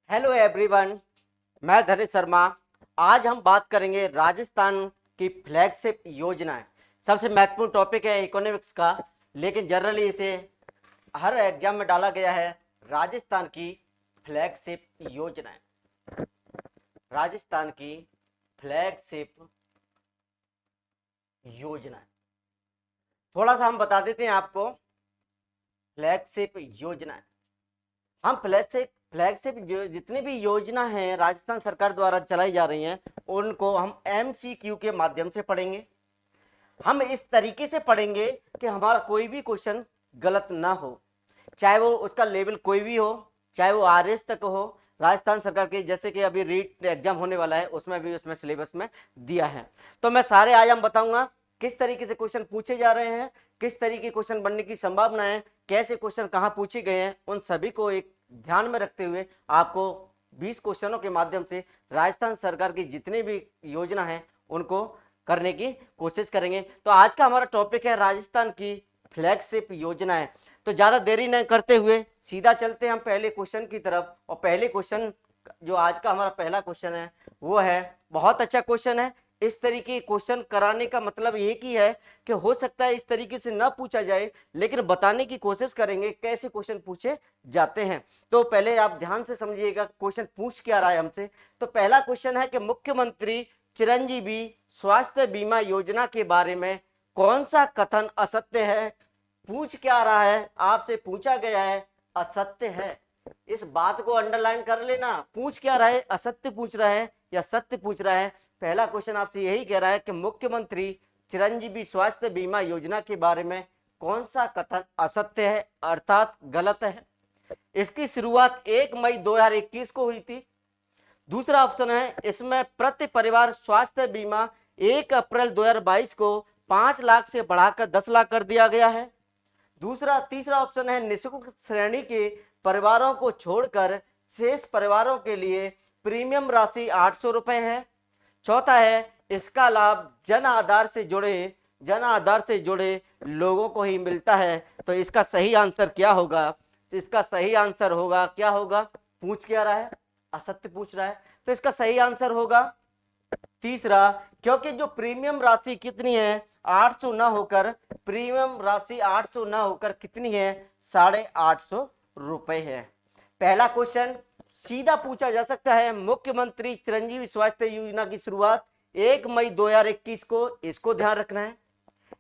Hello everyone, मैं धनीश शर्मा। आज हम बात करेंगे राजस्थान की फ्लैगशिप योजनाएं। सबसे महत्वपूर्ण टॉपिक है इकोनॉमिक्स का, लेकिन जनरली इसे हर एग्जाम में डाला गया है। राजस्थान की फ्लैगशिप योजनाएं, राजस्थान की फ्लैगशिप योजनाएं। थोड़ा सा हम बता देते हैं आपको फ्लैगशिप योजनाएं। हम फ्लैगशिप जितनी भी योजना है राजस्थान सरकार द्वारा चलाई जा रही हैं, उनको हम एमसीक्यू के माध्यम से पढ़ेंगे। हम इस तरीके से पढ़ेंगे कि हमारा कोई भी क्वेश्चन गलत ना हो, चाहे वो उसका लेवल कोई भी हो, चाहे वो आरएस तक हो। राजस्थान सरकार के जैसे कि अभी रीट एग्जाम होने वाला है, उसमें सिलेबस में दिया है। तो मैं सारे आयाम बताऊंगा, किस तरीके से क्वेश्चन पूछे जा रहे हैं, किस तरीके क्वेश्चन बनने की संभावना है, कैसे क्वेश्चन कहाँ पूछे गए हैं, उन सभी को एक ध्यान में रखते हुए आपको 20 क्वेश्चनों के माध्यम से राजस्थान सरकार की जितनी भी योजना है उनको करने की कोशिश करेंगे। तो आज का हमारा टॉपिक है राजस्थान की फ्लैगशिप योजनाएं। तो ज्यादा देरी नहीं करते हुए सीधा चलते हैं हम पहले क्वेश्चन की तरफ। और पहले क्वेश्चन जो आज का हमारा पहला क्वेश्चन है वो है, बहुत अच्छा क्वेश्चन है। इस तरीके क्वेश्चन कराने का मतलब एक ही है कि हो सकता है इस तरीके से ना पूछा जाए, लेकिन बताने की कोशिश करेंगे कैसे क्वेश्चन पूछे जाते हैं। तो पहले आप ध्यान से समझिएगा क्वेश्चन पूछ क्या रहा है हमसे। तो पहला क्वेश्चन है कि मुख्यमंत्री चिरंजीवी स्वास्थ्य बीमा योजना के बारे में कौन सा कथन असत्य है। पूछ क्या रहा है, आपसे पूछा गया है असत्य है। इस बात को अंडरलाइन कर लेना। पूछ क्या रहा है, असत्य पूछ रहा है या सत्य पूछ रहा है। पहला क्वेश्चन आपसे यही कह रहा है कि मुख्यमंत्री चिरंजीवी स्वास्थ्य बीमा योजना के बारे में कौन सा कथन असत्य है, अर्थात गलत है। इसकी शुरुआत 1 मई 2021 को हुई थी। दूसरा ऑप्शन है, इसमें प्रति परिवार स्वास्थ्य बीमा 1 अप्रैल 2022 को 5 लाख से बढ़ाकर 10 लाख कर दिया गया है। तीसरा ऑप्शन है, निःशुल्क श्रेणी के परिवारों को छोड़कर शेष परिवारों के लिए प्रीमियम राशि 800 रुपए है। चौथा है, इसका लाभ जन आधार से जुड़े लोगों को ही मिलता है। तो इसका सही आंसर क्या होगा? इसका सही आंसर होगा, क्या होगा? पूछ क्या रहा है, असत्य पूछ रहा है, तो इसका सही आंसर होगा तीसरा। क्योंकि जो प्रीमियम राशि कितनी है, 800 ना होकर, प्रीमियम राशि 800 ना होकर कितनी है, 850 रुपए है। पहला क्वेश्चन सीधा पूछा जा सकता है, मुख्यमंत्री चिरंजीवी स्वास्थ्य योजना की शुरुआत 1 मई 2021 को, इसको ध्यान रखना है।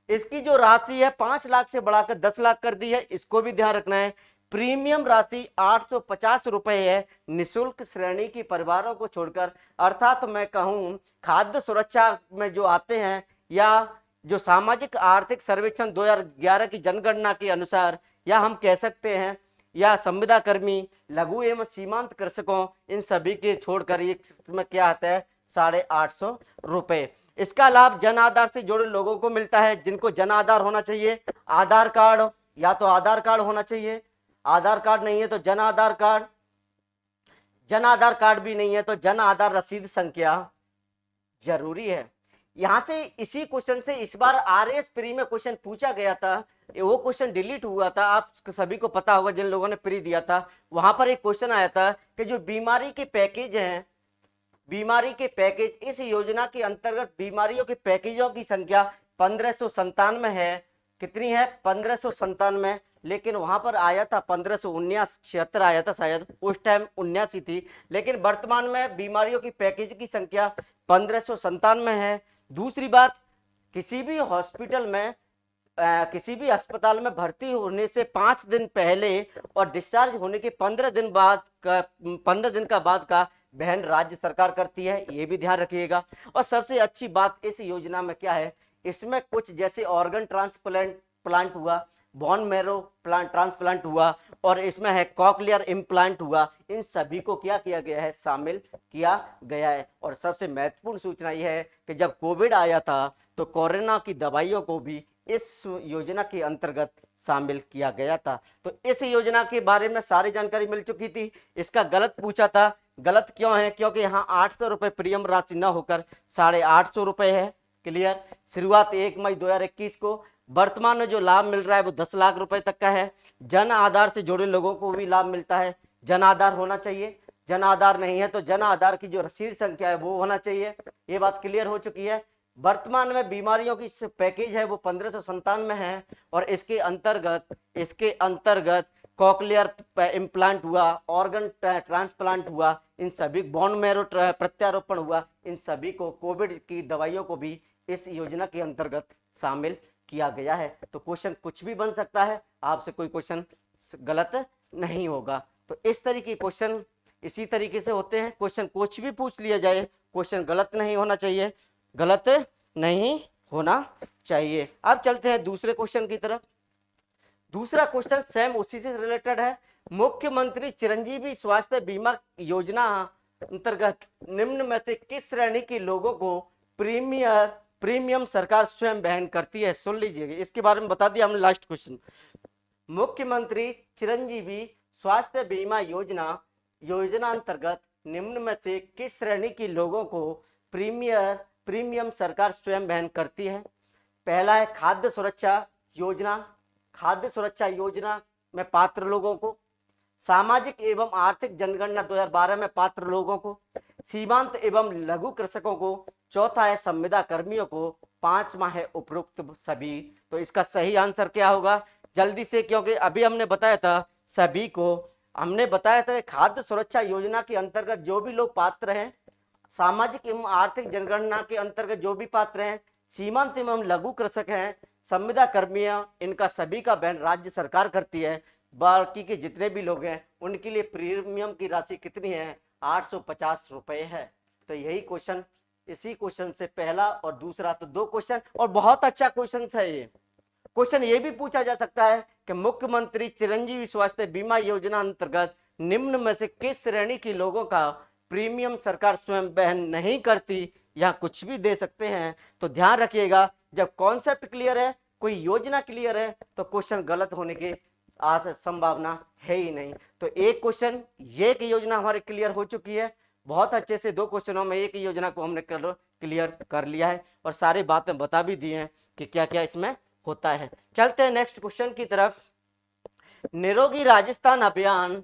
इसकी जो राशि है 5 लाख से बढ़ाकर 10 लाख कर दी है, इसको भी ध्यान रखना है। प्रीमियम राशि 850 रुपए है निःशुल्क श्रेणी की परिवारों को छोड़कर, अर्थात तो मैं कहूं खाद्य सुरक्षा में जो आते हैं, या जो सामाजिक आर्थिक सर्वेक्षण 2011 की जनगणना के अनुसार, या हम कह सकते हैं या संविदा कर्मी, लघु एवं सीमांत कृषकों, इन सभी के छोड़कर इसमें क्या आता है, 850 रुपए। इसका लाभ जन आधार से जुड़े लोगों को मिलता है, जिनको जन आधार होना चाहिए, आधार कार्ड, या तो आधार कार्ड होना चाहिए, आधार कार्ड नहीं है तो जन आधार कार्ड, जन आधार कार्ड भी नहीं है तो जन आधार रसीद संख्या जरूरी है। यहां से इसी क्वेश्चन से इस बार आरएस प्री में क्वेश्चन पूछा गया था, वो क्वेश्चन डिलीट हुआ था, आप सभी को पता होगा जिन लोगों ने प्री दिया था। वहां पर एक क्वेश्चन आया था कि जो बीमारी के पैकेज हैं, बीमारी के पैकेज, इस योजना के अंतर्गत बीमारियों के पैकेजों की संख्या 1597 है। कितनी है? 1597। लेकिन वहां पर आया था 1579 आया था शायद, उस टाइम 79 थी। लेकिन वर्तमान में बीमारियों की पैकेज की संख्या 1597 है। दूसरी बात, किसी भी हॉस्पिटल में किसी भी अस्पताल में भर्ती होने से 5 दिन पहले और डिस्चार्ज होने के 15 दिन का बाद का वहन राज्य सरकार करती है, ये भी ध्यान रखिएगा। और सबसे अच्छी बात इस योजना में क्या है, इसमें कुछ जैसे ऑर्गन ट्रांसप्लांट हुआ, बोन मैरो ट्रांसप्लांट हुआ, और इसमें है कॉकलियर इम्प्लांट हुआ, इन सभी को क्या किया गया है, शामिल किया गया है। और सबसे महत्वपूर्ण सूचना यह है कि जब कोविड आया था तो कोरोना की दवाइयों को भी इस योजना के अंतर्गत शामिल किया गया था। तो इस योजना के बारे में सारी जानकारी मिल चुकी थी। इसका गलत पूछा था, गलत क्यों है? क्योंकि यहाँ 800 रुपए प्रीमियम राशि न होकर 850 रुपए है। क्लियर? शुरुआत 1 मई 2021 को। वर्तमान में जो लाभ मिल रहा है वो 10 लाख रुपए तक का है। जन आधार से जुड़े लोगों को भी लाभ मिलता है, जन आधार होना चाहिए। जन आधार नहीं है तो जन आधार की जो रसीद संख्या है वो होना चाहिए। ये बात क्लियर हो चुकी है। वर्तमान में बीमारियों की पैकेज है वो 1597 है और इसके अंतर्गत कॉकलियर इम्प्लांट हुआ, ऑर्गन ट्रांसप्लांट हुआ, इन सभी बोन मैरो प्रत्यारोपण हुआ, इन सभी को कोविड की दवाइयों को भी इस योजना के अंतर्गत शामिल किया गया है। तो क्वेश्चन कुछ भी बन सकता है, आपसे कोई क्वेश्चन गलत नहीं होगा। तो इस तरीके के क्वेश्चन इसी तरीके से होते हैं। क्वेश्चन कुछ भी पूछ लिया जाए, क्वेश्चन गलत नहीं होना चाहिए, गलत नहीं होना चाहिए। अब चलते हैं दूसरे क्वेश्चन की तरफ। दूसरा क्वेश्चन सेम उसी से रिलेटेड है। मुख्यमंत्री चिरंजीवी स्वास्थ्य बीमा योजना अंतर्गत निम्न में से किस श्रेणी के लोगों को प्रीमियम सरकार स्वयं वहन करती है? सुन लीजिएगा, इसके बारे में बता दिया हमने लास्ट क्वेश्चन। मुख्यमंत्री चिरंजीवी स्वास्थ्य बीमा योजना अंतर्गत निम्न में से किस श्रेणी के लोगों को प्रीमियम सरकार स्वयं वहन करती है? पहला है खाद्य सुरक्षा योजना। खाद्य सुरक्षा योजना में पात्र लोगों को, सामाजिक एवं आर्थिक जनगणना 2012 में पात्र लोगों को, सीमांत एवं लघु कृषकों को, चौथा है संविदा कर्मियों को, पांचवा है उपरोक्त सभी। तो इसका सही आंसर क्या होगा जल्दी से, क्योंकि अभी हमने बताया था सभी को, हमने बताया था खाद्य सुरक्षा योजना के अंतर्गत जो भी लोग पात्र हैं, सामाजिक एवं आर्थिक जनगणना के अंतर्गत जो भी पात्र हैं, सीमांत एवं लघु कृषक हैं, संविदा कर्मियां, इनका सभी का वहन राज्य सरकार करती है। बाकी के जितने भी लोग हैं उनके लिए प्रीमियम की राशि कितनी है? 850 रुपए है। तो यही क्वेश्चन, इसी क्वेश्चन से पहला और दूसरा, तो दो क्वेश्चन, और बहुत अच्छा क्वेश्चन है ये। क्वेश्चन ये भी पूछा जा सकता है कि मुख्यमंत्री चिरंजीवी स्वास्थ्य बीमा योजना अंतर्गत निम्न में से किस श्रेणी के लोगों का प्रीमियम सरकार स्वयं वहन नहीं करती? यहाँ कुछ भी दे सकते हैं। तो ध्यान रखिएगा, जब कॉन्सेप्ट क्लियर है, कोई योजना क्लियर है, तो क्वेश्चन गलत होने की संभावना है ही नहीं। तो एक क्वेश्चन, ये एक योजना हमारी क्लियर हो चुकी है बहुत अच्छे से। दो क्वेश्चनों में एक योजना को हमने क्लियर कर लिया है और सारी बातें बता भी दी हैं कि क्या क्या इसमें होता है। चलते हैं नेक्स्ट क्वेश्चन की तरफ। निरोगी राजस्थान अभियान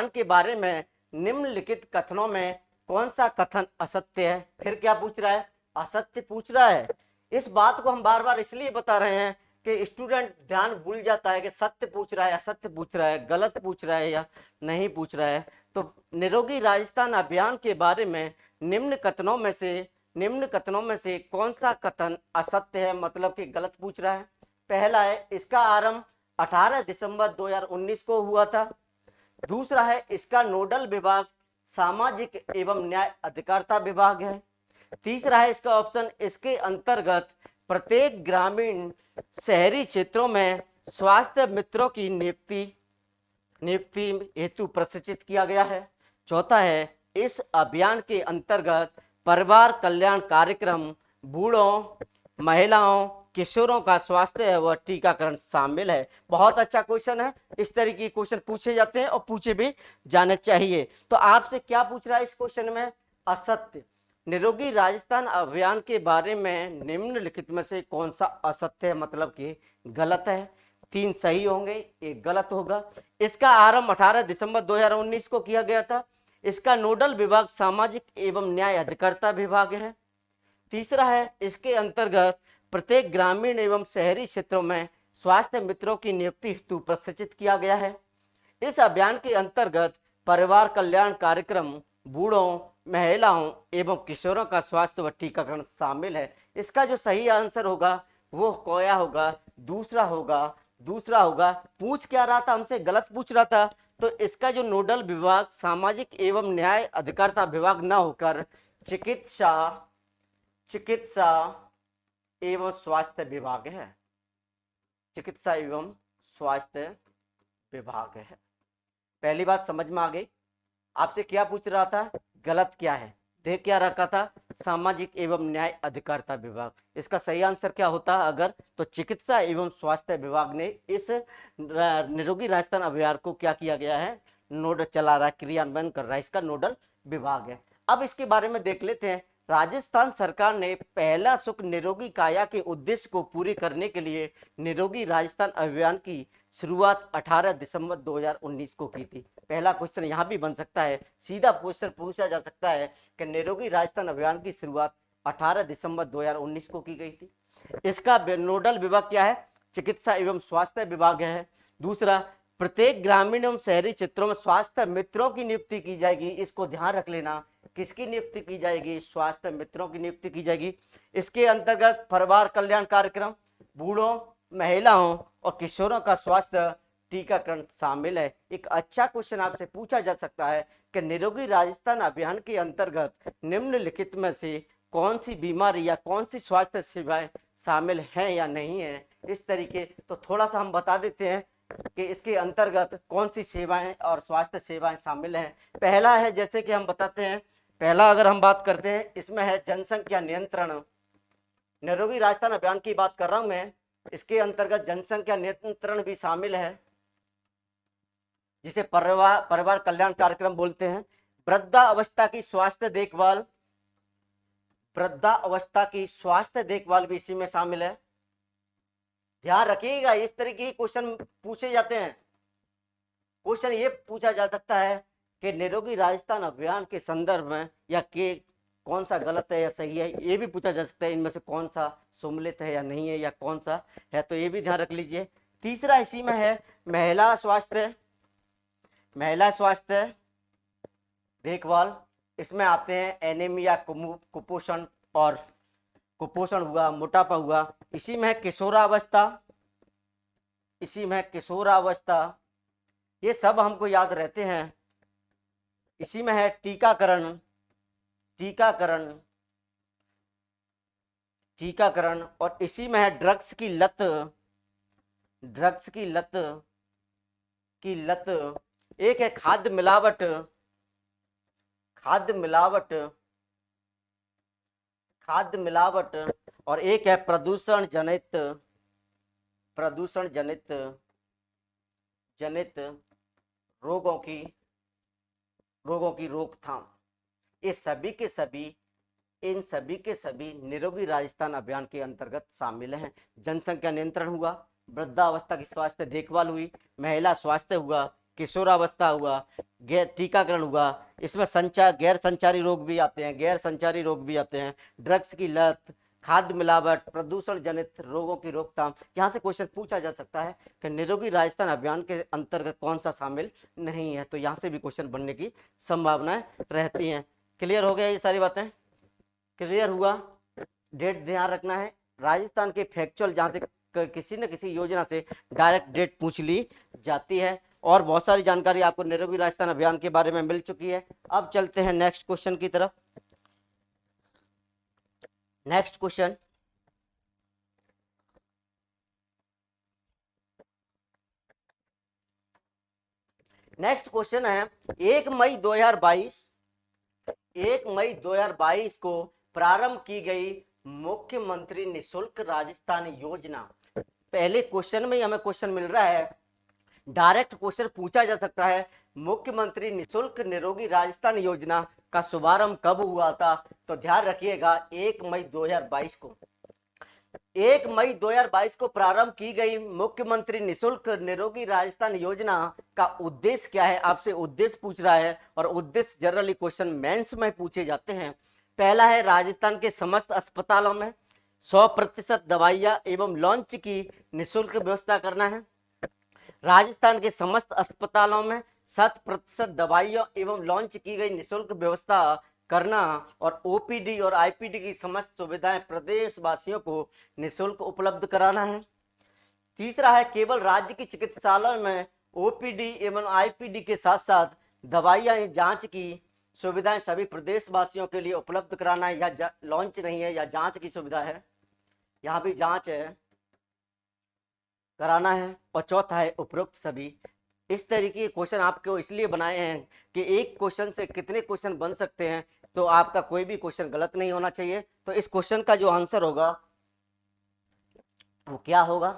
के बारे में निम्नलिखित कथनों में कौन सा कथन असत्य है? फिर क्या पूछ रहा है? असत्य पूछ रहा है। इस बात को हम बार बार इसलिए बता रहे हैं कि स्टूडेंट ध्यान भूल जाता है कि सत्य पूछ रहा है, असत्य पूछ रहा है, गलत पूछ रहा है या नहीं पूछ रहा है। तो निरोगी राजस्थान अभियान के बारे में निम्न कथनों में से कौन सा कथन असत्य है, मतलब कि गलत पूछ रहा है? पहला है इसका आरंभ 18 दिसंबर 2019 को हुआ था। दूसरा है इसका नोडल विभाग सामाजिक एवं न्याय अधिकारिता विभाग है। तीसरा है इसका ऑप्शन, इसके अंतर्गत प्रत्येक ग्रामीण शहरी क्षेत्रों में स्वास्थ्य मित्रों की नियुक्ति हेतु प्रशिक्षित किया गया है। चौथा है इस अभियान के अंतर्गत परिवार कल्याण कार्यक्रम, बूढ़ों, महिलाओं, किशोरों का स्वास्थ्य व टीकाकरण शामिल है। बहुत अच्छा क्वेश्चन है, इस तरीके के क्वेश्चन पूछे जाते हैं और पूछे भी जाने चाहिए। तो आपसे क्या पूछ रहा है इस क्वेश्चन में? असत्य। निरोगी राजस्थान अभियान के बारे में निम्नलिखित में से कौन सा असत्य है, मतलब कि गलत है? 3 सही होंगे, 1 गलत होगा। इसका आरंभ 18 दिसंबर 2019 को किया गया था। इसका नोडल विभाग सामाजिक एवं न्याय अधिकारिता विभाग है। तीसरा है इसके अंतर्गत प्रत्येक ग्रामीण एवं शहरी क्षेत्रों में स्वास्थ्य मित्रों की नियुक्ति हेतु प्रशिक्षित किया गया है। इस अभियान के अंतर्गत परिवार कल्याण कार्यक्रम, बूढ़ों, महिलाओं एवं किशोरों का स्वास्थ्य व टीकाकरण शामिल है। इसका जो सही आंसर होगा वो क्या होगा? दूसरा होगा। पूछ क्या रहा था हमसे? गलत पूछ रहा था। तो इसका जो नोडल विभाग सामाजिक एवं न्याय अधिकारिता विभाग न होकर चिकित्सा एवं स्वास्थ्य विभाग है। चिकित्सा एवं स्वास्थ्य विभाग है। पहली बात समझ में आ गई। आपसे क्या पूछ रहा था? गलत क्या है? देख क्या रखा था? सामाजिक एवं न्याय अधिकारिता विभाग। इसका सही आंसर क्या होता है अगर? तो चिकित्सा एवं स्वास्थ्य विभाग ने इस निरोगी राजस्थान अभियान को क्या किया गया है? नोडल चला रहा है, क्रियान्वयन कर रहा है, इसका नोडल विभाग है। अब इसके बारे में देख लेते हैं। राजस्थान सरकार ने पहला सुख निरोगी काया के उद्देश्य को पूरी करने के लिए निरोगी राजस्थान अभियान की शुरुआत 18 दिसंबर 2019 को की थी। पहला क्वेश्चन यहाँ भी बन सकता है, सीधा क्वेश्चन पूछा जा सकता है कि निरोगी राजस्थान अभियान की शुरुआत 18 दिसंबर 2019 को की गई थी। इसका नोडल विभाग क्या है? चिकित्सा एवं स्वास्थ्य विभाग है। दूसरा, प्रत्येक ग्रामीण एवं शहरी क्षेत्रों में स्वास्थ्य मित्रों की नियुक्ति की जाएगी। इसको ध्यान रख लेना, किसकी नियुक्ति की जाएगी? स्वास्थ्य मित्रों की नियुक्ति की जाएगी। इसके अंतर्गत परिवार कल्याण कार्यक्रम, बूढ़ों, महिलाओं और किशोरों का स्वास्थ्य टीकाकरण शामिल है। एक अच्छा क्वेश्चन आपसे पूछा जा सकता है कि निरोगी राजस्थान अभियान के अंतर्गत निम्नलिखित में से कौन सी बीमारी या कौन सी स्वास्थ्य सेवाएं शामिल हैं या नहीं है। इस तरीके तो थोड़ा सा हम बता देते हैं कि इसके अंतर्गत कौन सी सेवाएं और स्वास्थ्य सेवाएं शामिल हैं। पहला है, जैसे कि हम बताते हैं, पहला अगर हम बात करते हैं, इसमें है जनसंख्या नियंत्रण। निरोगी राजस्थान अभियान की बात कर रहा हूं मैं, इसके अंतर्गत जनसंख्या नियंत्रण भी शामिल है, जिसे परिवार कल्याण कार्यक्रम बोलते हैं। वृद्धावस्था की स्वास्थ्य देखभाल, वृद्धावस्था की स्वास्थ्य देखभाल भी इसी में शामिल है। ध्यान रखिएगा, इस तरीके के क्वेश्चन पूछे जाते हैं। क्वेश्चन ये पूछा जा सकता है कि निरोगी राजस्थान अभियान के संदर्भ में या के कौन सा गलत है या सही है, ये भी पूछा जा सकता है। इनमें से कौन सा सम्मिलित है या नहीं है, या कौन सा है, तो ये भी ध्यान रख लीजिए। तीसरा इसी में है महिला स्वास्थ्य, महिला स्वास्थ्य देखभाल। इसमें आते हैं एनीमिया, कुपोषण और कुपोषण हुआ, मोटापा हुआ। इसी में है किशोरावस्था, इसी में है किशोरावस्था, ये सब हमको याद रहते हैं। इसी में है टीकाकरण, टीकाकरण, टीकाकरण, और इसी में है ड्रग्स की लत, ड्रग्स की लत, की लत। एक है खाद्य मिलावट, खाद्य मिलावट, खाद्य मिलावट, और एक है प्रदूषण जनित, प्रदूषण जनित, जनित रोगों की रोकथाम। ये सभी के सभी, इन सभी के सभी निरोगी राजस्थान अभियान के अंतर्गत शामिल हैं। जनसंख्या नियंत्रण हुआ, वृद्धावस्था की स्वास्थ्य देखभाल हुई, महिला स्वास्थ्य हुआ, किशोरावस्था हुआ, टीकाकरण हुआ। इसमें गैर संचारी रोग भी आते हैं, गैर संचारी रोग भी आते हैं, ड्रग्स की लत, खाद्य मिलावट, प्रदूषण जनित रोगों की रोकथाम। यहाँ से क्वेश्चन पूछा जा सकता है कि निरोगी राजस्थान अभियान के अंतर्गत कौन सा शामिल नहीं है, तो यहाँ से भी क्वेश्चन बनने की संभावनाएं रहती हैं। क्लियर हो गया ये सारी बातें? क्लियर हुआ? डेट ध्यान रखना है। राजस्थान के फैक्चुअल जहाँ से किसी न किसी योजना से डायरेक्ट डेट पूछ ली जाती है। और बहुत सारी जानकारी आपको निरोगी राजस्थान अभियान के बारे में मिल चुकी है। अब चलते हैं नेक्स्ट क्वेश्चन की तरफ। नेक्स्ट क्वेश्चन, नेक्स्ट क्वेश्चन है 1 मई 2022, 1 मई 2022 को प्रारंभ की गई मुख्यमंत्री निशुल्क राजस्थान योजना। पहले क्वेश्चन में ही हमें क्वेश्चन मिल रहा है, डायरेक्ट क्वेश्चन पूछा जा सकता है, मुख्यमंत्री निशुल्क निरोगी राजस्थान योजना का शुभारंभ कब हुआ था? तो ध्यान रखिएगा 1 मई 2022 को, 1 मई 2022 को प्रारंभ की गई मुख्यमंत्री निशुल्क निरोगी राजस्थान योजना का उद्देश्य क्या है? आपसे उद्देश्य पूछ रहा है, और उद्देश्य जनरली क्वेश्चन मेंस में पूछे जाते हैं। पहला है राजस्थान के समस्त अस्पतालों में 100% दवाइयां एवं लॉन्च की निशुल्क व्यवस्था करना है। राजस्थान के समस्त अस्पतालों में 100% दवाइयों एवं लॉन्च की गई निशुल्क व्यवस्था करना, और ओपीडी और आईपीडी की समस्त सुविधाएं प्रदेश वासियों को निशुल्क उपलब्ध कराना है। तीसरा है केवल राज्य की चिकित्सालयों में ओपीडी एवं आईपीडी के साथ साथ दवाइयां जांच की सुविधाएं सभी प्रदेश वासियों के लिए उपलब्ध कराना है। या लॉन्च नहीं है, या जांच की सुविधा है, यहाँ भी जांच है, कराना है। और चौथा है उपरोक्त सभी। इस तरीके के क्वेश्चन आपको इसलिए बनाए हैं कि एक क्वेश्चन से कितने क्वेश्चन बन सकते हैं, तो आपका कोई भी क्वेश्चन गलत नहीं होना चाहिए। तो इस क्वेश्चन का जो आंसर होगा वो क्या होगा,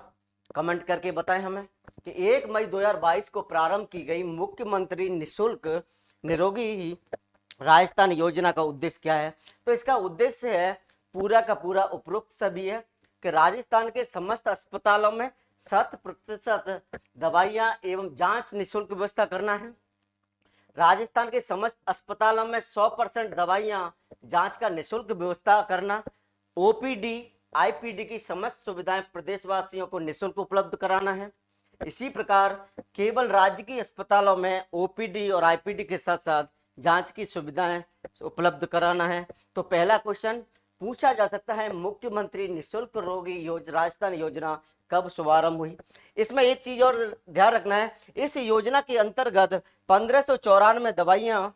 कमेंट करके बताएं हमें कि 1 मई 2022 को प्रारंभ की गई मुख्यमंत्री निशुल्क निरोगी राजस्थान योजना का उद्देश्य क्या है? तो इसका उद्देश्य है पूरा का पूरा उपरोक्त सभी है कि राजस्थान के समस्त अस्पतालों में 100% दवाइयां एवं जांच निःशुल्क व्यवस्था करना है। राजस्थान के समस्त अस्पतालों में 100% दवाइयां जांच का निःशुल्क व्यवस्था करना। ओपीडी आईपीडी की समस्त सुविधाएं प्रदेशवासियों को निःशुल्क उपलब्ध कराना है। इसी प्रकार केवल राज्य के अस्पतालों में ओपीडी और आईपीडी के साथ साथ जांच की सुविधाएं उपलब्ध कराना है। तो पहला क्वेश्चन पूछा जा सकता है, मुख्यमंत्री निःशुल्क रोगी राजस्थान योजना कब शुभारंभ हुई? इसमें एक चीज और ध्यान रखना है, इस योजना के अंतर्गत 1594 दवाइयां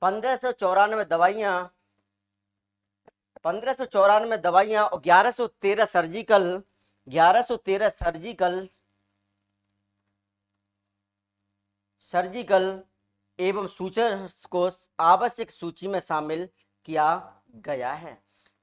1594 दवाइयां 1594 दवाइयां और 1113 सर्जिकल एवं सूचर्स को आवश्यक सूची में शामिल किया गया है।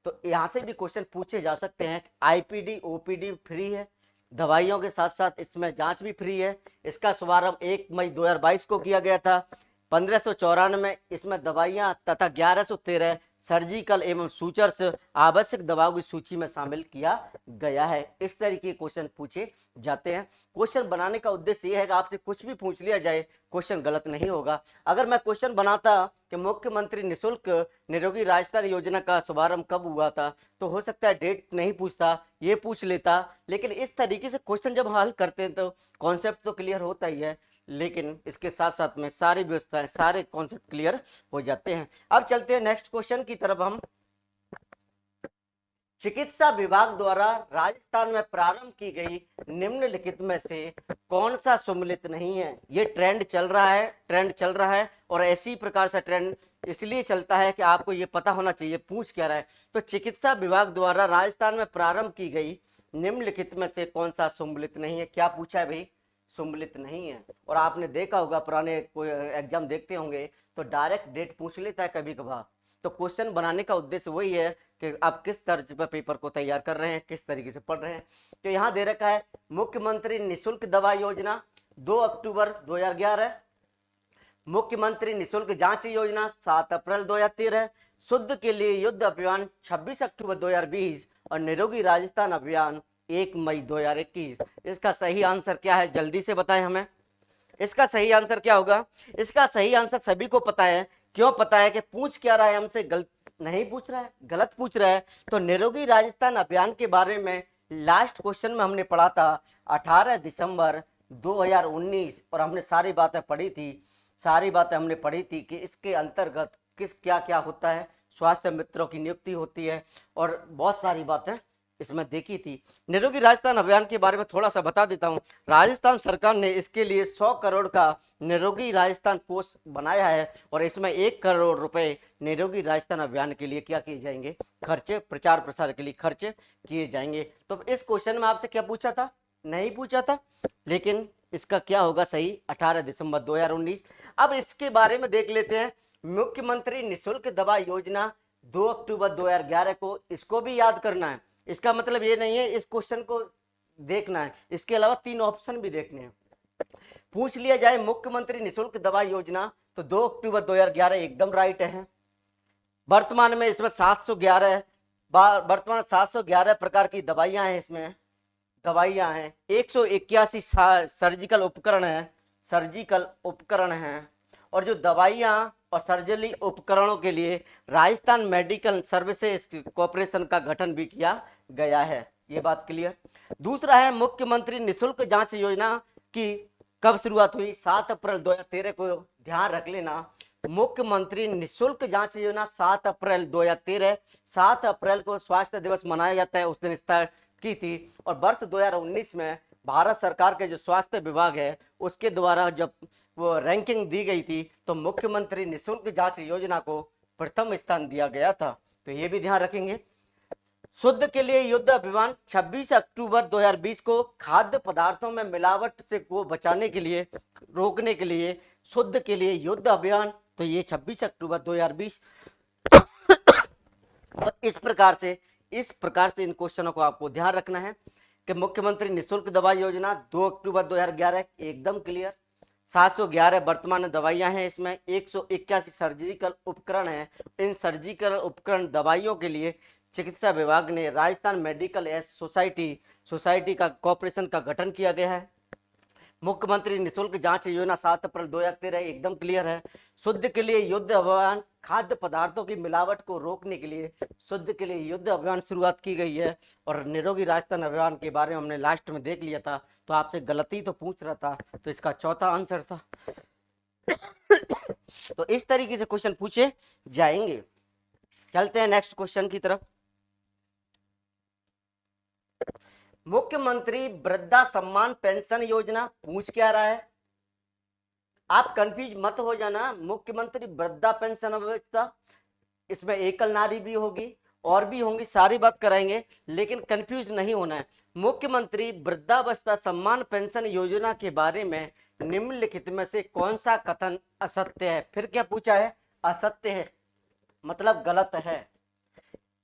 तो यहां से भी क्वेश्चन पूछे जा सकते हैं। आईपीडी ओपीडी फ्री है, दवाइयों के साथ साथ इसमें जांच भी फ्री है। इसका शुभारंभ 1 मई 2022 को किया गया था। 1594 में इसमें दवाइयां तथा 1113 सर्जिकल एवं सूचर्स आवश्यक दवाओं की सूची में शामिल किया गया है। इस तरीके के क्वेश्चन पूछे जाते हैं। क्वेश्चन बनाने का उद्देश्य यह है कि आपसे कुछ भी पूछ लिया जाए, क्वेश्चन गलत नहीं होगा। अगर मैं क्वेश्चन बनाता कि मुख्यमंत्री निःशुल्क निरोगी राजस्थान योजना का शुभारंभ कब हुआ था, तो हो सकता है डेट नहीं पूछता, ये पूछ लेता। लेकिन इस तरीके से क्वेश्चन जब हल करते हैं तो कॉन्सेप्ट तो क्लियर होता ही है, लेकिन इसके साथ साथ में सारी व्यवस्थाएं सारे कॉन्सेप्ट क्लियर हो जाते हैं। अब चलते हैं नेक्स्ट क्वेश्चन की तरफ। हम चिकित्सा विभाग द्वारा राजस्थान में प्रारंभ की गई निम्नलिखित में से कौन सा सम्मिलित नहीं है? ये ट्रेंड चल रहा है और ऐसी प्रकार से ट्रेंड इसलिए चलता है कि आपको ये पता होना चाहिए पूछ क्या रहा है। तो चिकित्सा विभाग द्वारा राजस्थान में प्रारंभ की गई निम्नलिखित में से कौन सा सम्मिलित नहीं है? क्या पूछा है भाई? सम्मिलित नहीं है। और आपने देखा होगा, पुराने कोई एग्जाम देखते होंगे तो डायरेक्ट डेट पूछ लेता है कभी कभार। तो क्वेश्चन बनाने का उद्देश्य वही है कि आप किस तर्ज पर पेपर को तैयार कर रहे हैं, किस तरीके से पढ़ रहे हैं। तो यहाँ दे रखा है मुख्यमंत्री निःशुल्क दवा योजना 2 अक्टूबर 2011, मुख्यमंत्री निःशुल्क जांच योजना 7 अप्रैल 2013, शुद्ध के लिए युद्ध अभियान 26 अक्टूबर 2020 और निरोगी राजस्थान अभियान 1 मई 2021। इसका सही आंसर क्या है? जल्दी से बताएं हमें, इसका सही आंसर क्या होगा? इसका सही आंसर सभी को पता है। क्यों पता है? कि पूछ क्या रहा है हमसे? गलत नहीं पूछ रहा है, गलत पूछ रहा है। तो निरोगी राजस्थान अभियान के बारे में लास्ट क्वेश्चन में हमने पढ़ा था 18 दिसंबर 2019 और हमने सारी बातें पढ़ी थी कि इसके अंतर्गत किस क्या क्या होता है, स्वास्थ्य मित्रों की नियुक्ति होती है और बहुत सारी बातें इसमें देखी थी। निरोगी राजस्थान अभियान के बारे में थोड़ा सा बता देता हूं। राजस्थान सरकार ने इसके लिए 100 करोड़ का निरोगी राजस्थान कोष बनाया है और इसमें 1 करोड़ रुपए निरोगी राजस्थान अभियान के लिए क्या किए जाएंगे? खर्चे, प्रचार प्रसार के लिए खर्चे किए जाएंगे। तो इस क्वेश्चन में आपसे क्या पूछा था? नहीं पूछा था, लेकिन इसका क्या होगा सही? 18 दिसंबर 2019। अब इसके बारे में देख लेते हैं। मुख्यमंत्री निःशुल्क दवा योजना 2 अक्टूबर 2011 को, इसको भी याद करना है। इसका मतलब ये नहीं है इस क्वेश्चन को देखना है, इसके अलावा 3 ऑप्शन भी देखने हैं। पूछ लिया जाए मुख्यमंत्री निःशुल्क दवा योजना तो 2 अक्टूबर 2011 एकदम राइट है। वर्तमान में इसमें 711 प्रकार की दवाइयां हैं। इसमें दवाइयां हैं 181 सर्जिकल उपकरण हैं और जो दवाइयां और सर्जरी उपकरणों के लिए राजस्थान मेडिकल सर्विसेज कॉर्पोरेशन का गठन भी किया गया है। ये बात क्लियर। दूसरा है मुख्यमंत्री निःशुल्क जांच योजना की कब शुरुआत हुई? 7 अप्रैल 2013 को। ध्यान रख लेना, मुख्यमंत्री निःशुल्क जांच योजना 7 अप्रैल 2013, 7 अप्रैल को स्वास्थ्य दिवस मनाया जाता है, उस दिन स्टार्ट की थी। और वर्ष 2019 में भारत सरकार के जो स्वास्थ्य विभाग है उसके द्वारा जब वो रैंकिंग दी गई थी तो मुख्यमंत्री निःशुल्क जांच योजना को प्रथम स्थान दिया गया था। तो ये भी ध्यान रखेंगे। शुद्ध के लिए युद्ध अभियान 26 अक्टूबर 2020 को, खाद्य पदार्थों में मिलावट से को बचाने के लिए, रोकने के लिए शुद्ध के लिए युद्ध अभियान, तो ये 26 अक्टूबर 2020। तो इस प्रकार से इन क्वेश्चनों को आपको ध्यान रखना है कि मुख्यमंत्री निःशुल्क दवा योजना 2 अक्टूबर 2011 एकदम क्लियर। 711 वर्तमान दवाइयां हैं, इसमें 181 सर्जिकल उपकरण हैं। इन सर्जिकल उपकरण दवाइयों के लिए चिकित्सा विभाग ने राजस्थान मेडिकल एड सोसाइटी का कॉर्पोरेशन का गठन किया गया है। मुख्यमंत्री निःशुल्क जांच योजना 7 अप्रैल 2013 एकदम क्लियर है। शुद्ध के लिए युद्ध अभियान, खाद्य पदार्थों की मिलावट को रोकने के लिए शुद्ध के लिए युद्ध अभियान शुरुआत की गई है। और निरोगी राजस्थान अभियान के बारे में हमने लास्ट में देख लिया था, तो आपसे गलती तो पूछ रहा था, तो इसका चौथा आंसर था। तो इस तरीके से क्वेश्चन पूछे जाएंगे। चलते हैं नेक्स्ट क्वेश्चन की तरफ। मुख्यमंत्री वृद्धा सम्मान पेंशन योजना पूछ क्या रहा है, आप कंफ्यूज मत हो जाना। मुख्यमंत्री वृद्धा पेंशन व्यवस्था, इसमें एकल नारी भी होगी और भी होंगी, सारी बात कराएंगे, लेकिन कंफ्यूज नहीं होना है। मुख्यमंत्री वृद्धावस्था सम्मान पेंशन योजना के बारे में निम्नलिखित में से कौन सा कथन असत्य है। फिर क्या पूछा है, असत्य है मतलब गलत है।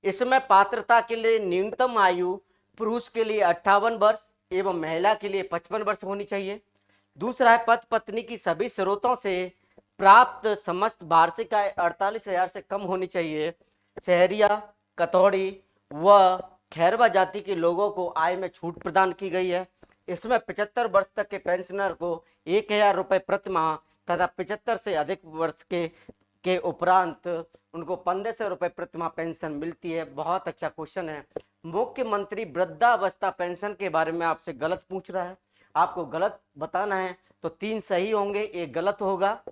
इसमें पात्रता के लिए न्यूनतम आयु पुरुष के लिए 58 वर्ष एवं महिला के लिए 55 वर्ष होनी चाहिए। दूसरा है पति पत्नी की सभी स्रोतों से प्राप्त समस्त वार्षिक आय 48,000 से कम होनी चाहिए। शहरिया, कथौड़ी व खैरवा जाति के लोगों को आय में छूट प्रदान की गई है। इसमें 75 वर्ष तक के पेंशनर को 1,000 रुपये प्रति माह तथा 75 से अधिक वर्ष के उपरांत उनको 1,500 रुपये प्रति माह पेंशन मिलती है। बहुत अच्छा क्वेश्चन है। मुख्यमंत्री वृद्धावस्था पेंशन के बारे में आपसे गलत पूछ रहा है, आपको गलत बताना है, तो 3 सही होंगे, एक गलत होगा,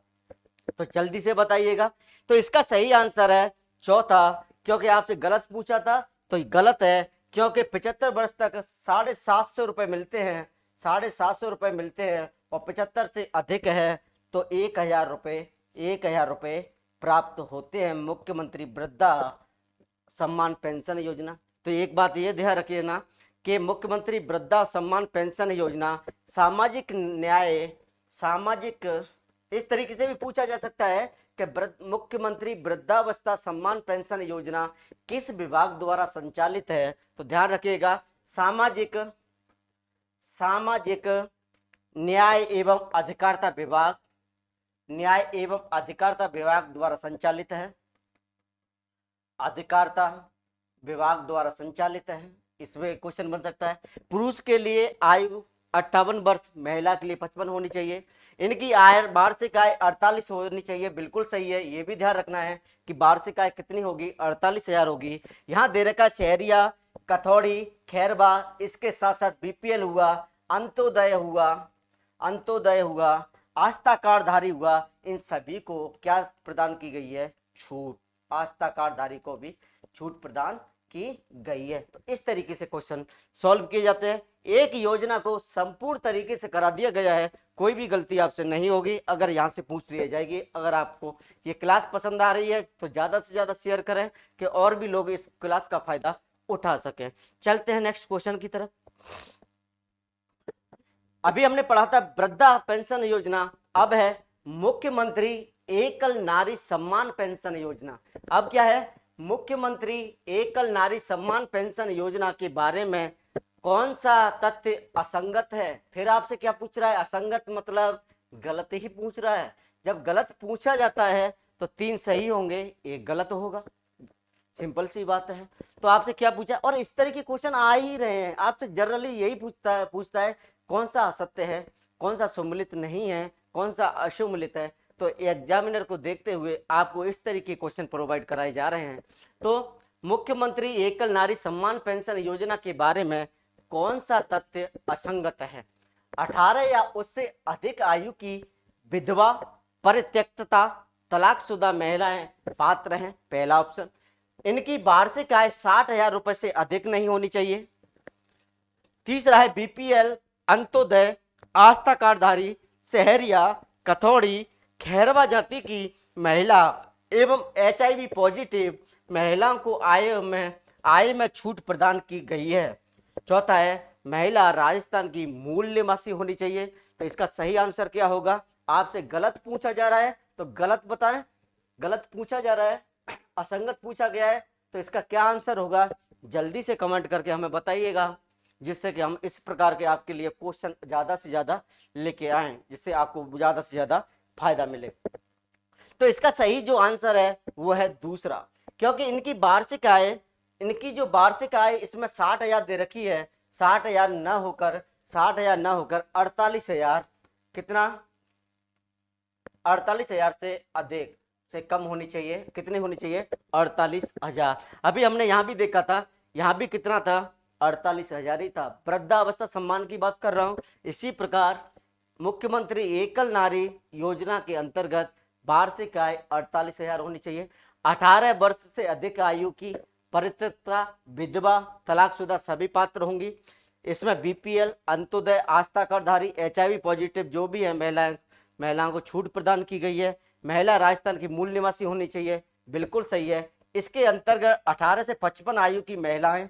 तो जल्दी से बताइएगा। तो इसका सही आंसर है चौथा, क्योंकि आपसे गलत पूछा था तो गलत है, क्योंकि 75 वर्ष तक 750 रुपये मिलते हैं, 750 रुपये मिलते हैं, और 75 से अधिक है तो 1,000 रुपये प्राप्त होते हैं मुख्यमंत्री वृद्धा सम्मान पेंशन योजना। तो एक बात ये ध्यान रखिए ना कि मुख्यमंत्री वृद्धा सम्मान पेंशन योजना सामाजिक न्याय, सामाजिक, इस तरीके से भी पूछा जा सकता है कि मुख्यमंत्री वृद्धावस्था सम्मान पेंशन योजना किस विभाग द्वारा संचालित है। तो ध्यान रखिएगा, सामाजिक न्याय एवं अधिकारिता विभाग, न्याय एवं अधिकारिता विभाग द्वारा संचालित है, अधिकारिता विभाग द्वारा संचालित है। इसमें क्वेश्चन बन सकता है पुरुष के लिए आयु 58 वर्ष, महिला के लिए 55 होनी चाहिए। इनकी आय, वार्षिक आय 48 होनी चाहिए, बिल्कुल सही है। ये भी ध्यान रखना है कि वार्षिक आय कितनी होगी, 48,000 होगी। यहाँ दे रखा शहरिया, कथौड़ी, खैरवा, इसके साथ साथ बीपीएल हुआ, अंत्योदय हुआ, आस्था कार्डधारी हुआ, इन सभी को क्या प्रदान की गई है, छूट। आस्था कार्डधारी को भी छूट प्रदान की गई है। तो इस तरीके से क्वेश्चन सॉल्व किए जाते हैं। एक योजना को संपूर्ण तरीके से करा दिया गया है, कोई भी गलती आपसे नहीं होगी अगर यहाँ से पूछ लिया जाएगी। अगर आपको ये क्लास पसंद आ रही है तो ज़्यादा से ज़्यादा शेयर करें कि और भी लोग इस क्लास का फायदा उठा सकें। चलते हैं नेक्स्ट क्वेश्चन की तरफ। अभी हमने पढ़ा था वृद्धा पेंशन योजना, अब है मुख्यमंत्री एकल नारी सम्मान पेंशन योजना। अब क्या है, मुख्यमंत्री एकल नारी सम्मान पेंशन योजना के बारे में कौन सा तथ्य असंगत है। फिर आपसे क्या पूछ रहा है, असंगत मतलब गलत ही पूछ रहा है। जब गलत पूछा जाता है तो 3 सही होंगे, एक गलत होगा, सिंपल सी बात है। तो आपसे क्या पूछा, और इस तरह के क्वेश्चन आ ही रहे हैं आपसे, जनरली यही पूछता है कौन सा असत्य है, कौन सा सम्मिलित नहीं है, कौन सा असम्मिलित है। तो एग्जामिनर को देखते हुए आपको इस तरीके के क्वेश्चन प्रोवाइड कराए जा रहे हैं। तो मुख्यमंत्री एकल नारी सम्मान पेंशन योजना के बारे में कौन सा तथ्य असंगत है। 18 या उससे अधिक आयु की विधवा, परित्यक्तता, तलाकशुदा महिलाएं पात्र हैं, पहला ऑप्शन। इनकी वार्षिक आय 60,000 रुपए से अधिक नहीं होनी चाहिए। तीसरा है बीपीएल, अंत्योदय, आस्था कार्डधारी, शहरिया, कथौड़ी, खैरवा जाति की महिला एवं एचआईवी पॉजिटिव महिलाओं को आय में छूट प्रदान की गई है। चौथा है महिला राजस्थान की मूल निवासी होनी चाहिए। तो इसका सही आंसर क्या होगा, आपसे गलत पूछा जा रहा है तो गलत बताएं, गलत पूछा जा रहा है, असंगत पूछा गया है, तो इसका क्या आंसर होगा जल्दी से कमेंट करके हमें बताइएगा। जिससे कि हम इस प्रकार के आपके लिए क्वेश्चन ज्यादा से ज्यादा लेके आए, जिससे आपको ज्यादा से ज्यादा फायदा मिले। तो इसका सही जो आंसर है वो है दूसरा, क्योंकि इनकी वार्षिक आय, इनकी जो वार्षिक आय इसमें 60,000 दे रखी है, 60,000 न होकर 60,000 न होकर 48,000, कितना 48,000 से अधिक से कम होनी चाहिए, कितनी होनी चाहिए 48,000। अभी हमने यहाँ भी देखा था, यहाँ भी कितना था 48,000 ही था, वृद्धावस्था सम्मान की बात कर रहा हूँ। इसी प्रकार मुख्यमंत्री एकल नारी योजना के अंतर्गत वार्षिक आय 48,000 होनी चाहिए। 18 वर्ष से अधिक आयु की परित्यक्ता, विधवा, तलाकशुदा सभी पात्र होंगी। इसमें बीपीएल, अंत्योदय, आस्था कार्डधारी, एचआईवी पॉजिटिव जो भी है महिलाओं को छूट प्रदान की गई है। महिला राजस्थान की मूल निवासी होनी चाहिए, बिल्कुल सही है। इसके अंतर्गत 18 से 55 आयु की महिलाएं,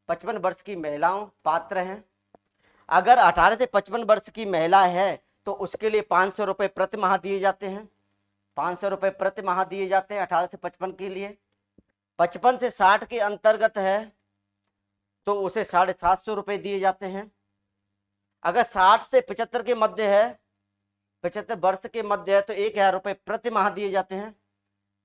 55 वर्ष की महिलाओं पात्र हैं। अगर 18 से 55 वर्ष की महिला है तो उसके लिए 500 रुपये प्रति माह दिए जाते हैं, 500 रुपये प्रति माह दिए जाते हैं 18 से 55 के लिए। 55 से 60 के अंतर्गत है तो उसे 750 रुपये दिए जाते हैं। अगर 60 से 75 के मध्य है, 75 वर्ष के मध्य है तो 1,000 रुपये प्रति माह दिए जाते हैं,